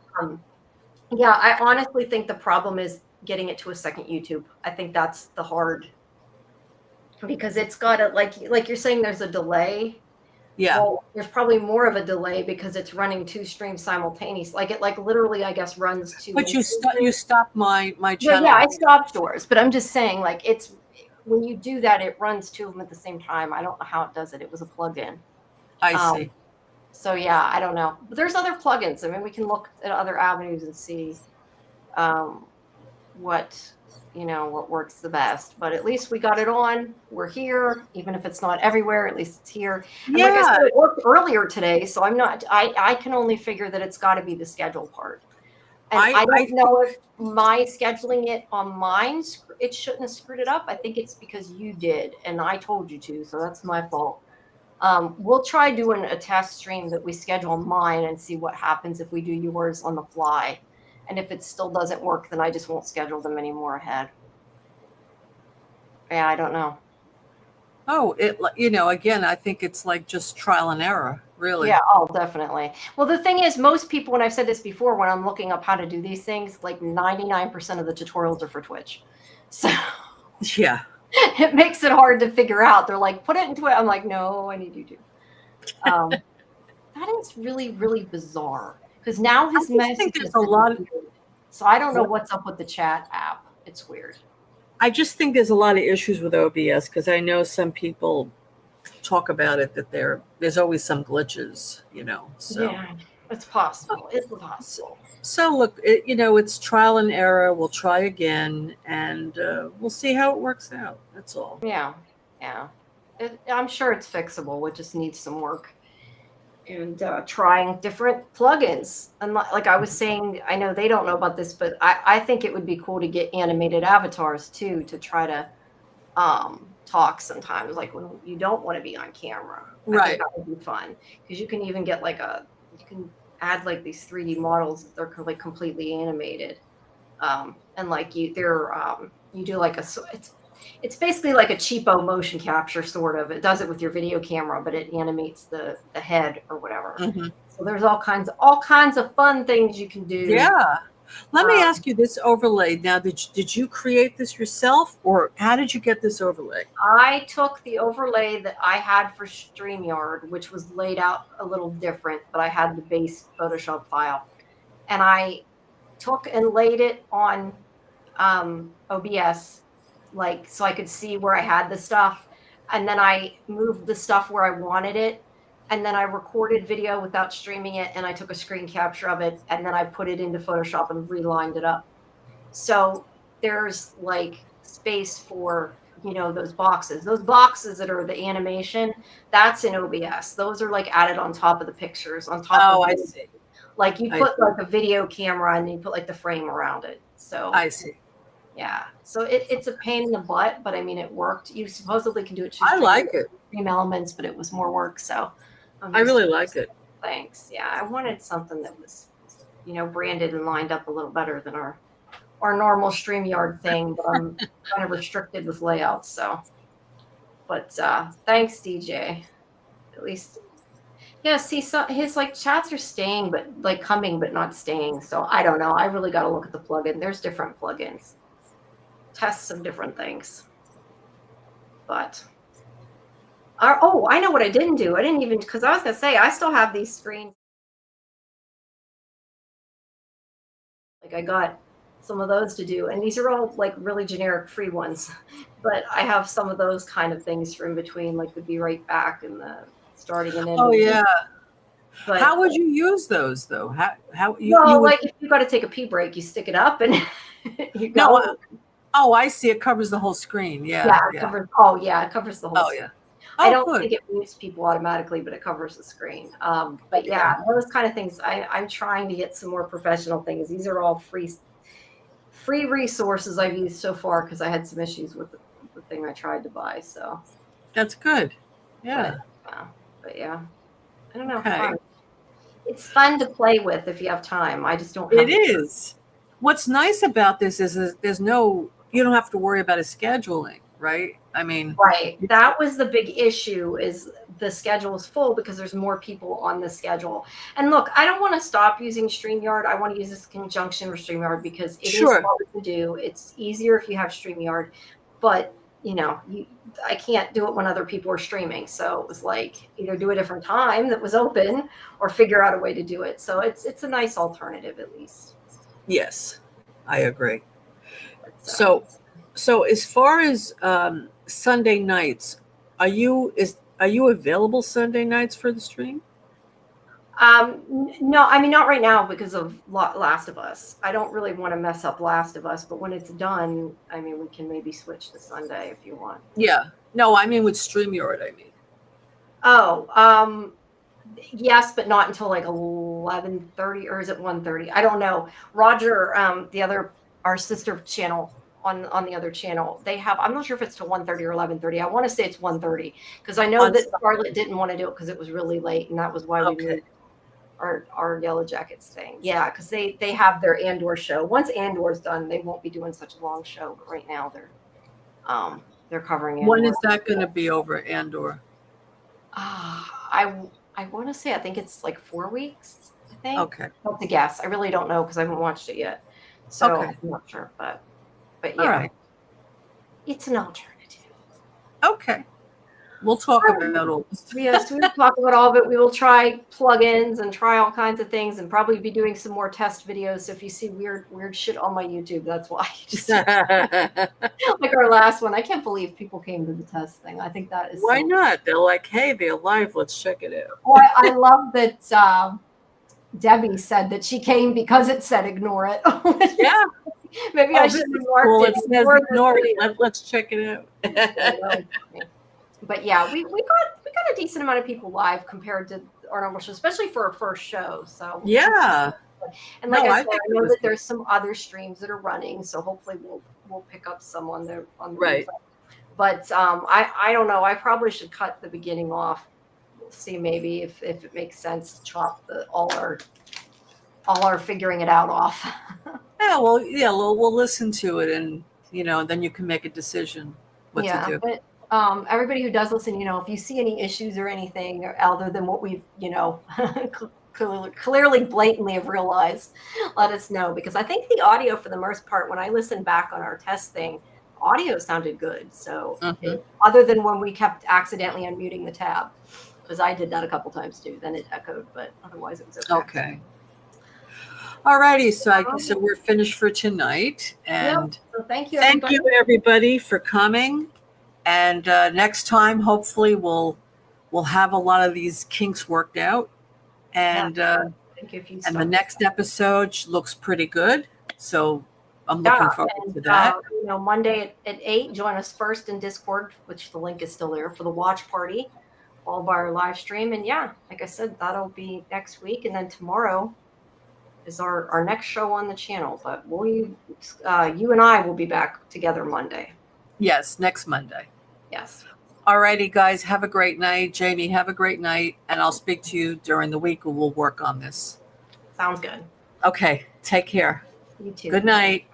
Yeah, I honestly think the problem is getting it to a second YouTube. I think that's the hard, because it's got to, like you're saying, there's a delay. Yeah. Well, there's probably more of a delay because it's running 2 streams simultaneously. Like it literally, I guess, runs 2. But you stopped my channel. Yeah, I stopped yours, but I'm just saying, like, it's when you do that, it runs 2 of them at the same time. I don't know how it does it. It was a plugin. I see. So yeah, I don't know. But there's other plugins. I mean, we can look at other avenues and see what works the best. But at least we got it on. We're here, even if it's not everywhere. At least it's here. And like I said, it worked earlier today, so I'm not. I can only figure that it's got to be the schedule part. And I don't know if my scheduling it on mine, it shouldn't have screwed it up. I think it's because you did, and I told you to, so that's my fault. We'll try doing a test stream that we schedule on mine and see what happens if we do yours on the fly. And if it still doesn't work, then I just won't schedule them anymore ahead. Yeah, I don't know. Oh, again, I think it's like just trial and error, really. Yeah, definitely. Well, the thing is, most people, when I've said this before, when I'm looking up how to do these things, like 99% of the tutorials are for Twitch. So yeah, it makes it hard to figure out. They're like, put it into it. I'm like, no, I need YouTube. That is really, really bizarre. Because now his message is a lot. So I don't know what's up with the chat app. It's weird. I just think there's a lot of issues with OBS because I know some people talk about it that there's always some glitches, So yeah, it's possible. It's possible. So look, it's trial and error. We'll try again, and we'll see how it works out. That's all. Yeah. I'm sure it's fixable. It just needs some work. And trying different plugins. And like I was saying, I know they don't know about this, but I think it would be cool to get animated avatars too, to try to talk sometimes, like when you don't want to be on camera. Right. That would be fun because you can even get you can add like these 3D models that they're like completely animated, and like you do like it's basically like a cheapo motion capture, sort of. It does it with your video camera, but it animates the head or whatever. Mm-hmm. So there's all kinds of fun things you can do. Yeah. Let me ask you this overlay. Now, did you create this yourself, or how did you get this overlay? I took the overlay that I had for StreamYard, which was laid out a little different, but I had the base Photoshop file. And I took and laid it on OBS, so I could see where I had the stuff. And then I moved the stuff where I wanted it. And then I recorded video without streaming it, and I took a screen capture of it, and then I put it into Photoshop and relined it up. So there's like space for, those boxes. Those boxes that are the animation, that's in OBS. Those are like added on top of the pictures, on top of I see. Like you put like a video camera and you put like the frame around it. So I see. Yeah. So it's a pain in the butt, but I mean, it worked. You supposedly can do it. I like it. Stream elements, but it was more work. So I really like it. Thanks. Yeah. I wanted something that was, branded and lined up a little better than our normal StreamYard thing, but I'm kind of restricted with layouts. So, but thanks, DJ. At least, yeah. See, so his chats are staying, but coming, but not staying. So I don't know. I really got to look at the plugin. There's different plugins. Test some different things. But I know what I didn't do. I didn't even, because I was gonna say I still have these screens. Like I got some of those to do. And these are all like really generic free ones, but I have some of those kind of things for in between, like the be right back and the starting and ending. Oh yeah. But how would you use those though? How you would, like if you got to take a pee break, you stick it up and you go. No, oh, I see. It covers the whole screen. Yeah. Yeah, it covers. Oh yeah, it covers the whole. Oh screen. yeah. I don't think it mutes people automatically, but it covers the screen. But yeah, those kind of things. I'm trying to get some more professional things. These are all free resources I've used so far because I had some issues with the thing I tried to buy. So that's good. Yeah. But yeah, I don't know. Okay. It's fun to play with if you have time. I just don't. It is. What's nice about this is you don't have to worry about a scheduling, right? I mean, right. That was the big issue, is the schedule is full because there's more people on the schedule. And look, I don't want to stop using StreamYard. I want to use this in conjunction with StreamYard because it is hard to do. It's easier if you have StreamYard, but I can't do it when other people are streaming. So it was like either do a different time that was open or figure out a way to do it. So it's a nice alternative at least. Yes, I agree. So as far as Sunday nights, are you available Sunday nights for the stream? No, I mean, not right now because of Last of Us. I don't really want to mess up Last of Us, but when it's done, I mean, we can maybe switch to Sunday if you want. Yeah. No, I mean with StreamYard, I mean. Oh, yes, but not until like 11:30, or is it 1:30? I don't know. Roger, our sister channel on the other channel, they have, I'm not sure if it's to 1:30 or 11:30. I want to say it's 1:30 because I know that Scarlett didn't want to do it because it was really late, and that was why we moved our Yellow Jackets thing. Yeah, because they have their Andor show. Once Andor's done, they won't be doing such a long show. But right now they're covering Andor. When is that going to be over, Andor? I want to say, I think it's like 4 weeks. I think. Okay. I have to guess. I really don't know because I haven't watched it yet. So I'm not sure, but yeah. All right. It's an alternative. Okay. We'll talk about all this. Yes, we will talk about all of it. We will try plugins and try all kinds of things, and probably be doing some more test videos. So if you see weird shit on my YouTube, that's why. Like our last one, I can't believe people came to the test thing. I think that is. Why not? They're like, hey, they're live. Let's check it out. Well, I love that Debbie said that she came because it said ignore it. Yeah. Maybe I should mark it. It says ignore it. Let's check it out. But yeah, we got a decent amount of people live compared to our normal show, especially for our first show. So yeah, and like I said, I know that there's some other streams that are running, so hopefully we'll pick up some on the right. But I don't know. I probably should cut the beginning off. We'll see maybe if it makes sense to chop all our figuring it out off. We'll listen to it, and then you can make a decision what to do. But everybody who does listen, if you see any issues or anything other than what we've, clearly blatantly have realized, let us know, because I think the audio, for the most part, when I listened back on our test thing, audio sounded good. So other than when we kept accidentally unmuting the tab, because I did that a couple times too, then it echoed, but otherwise it was okay. Okay. All righty, so we're finished for tonight, and so thank you, everybody, for coming. And next time, hopefully, we'll have a lot of these kinks worked out. And the next episode looks pretty good. So I'm looking forward to that. Monday at 8, join us first in Discord, which the link is still there, for the watch party, followed by our live stream. And like I said, that'll be next week. And then tomorrow is our next show on the channel. But you and I will be back together Monday. Yes, next Monday. Yes. All righty, guys. Have a great night. Jamie, have a great night. And I'll speak to you during the week, and we'll work on this. Sounds good. Okay. Take care. You too. Good night.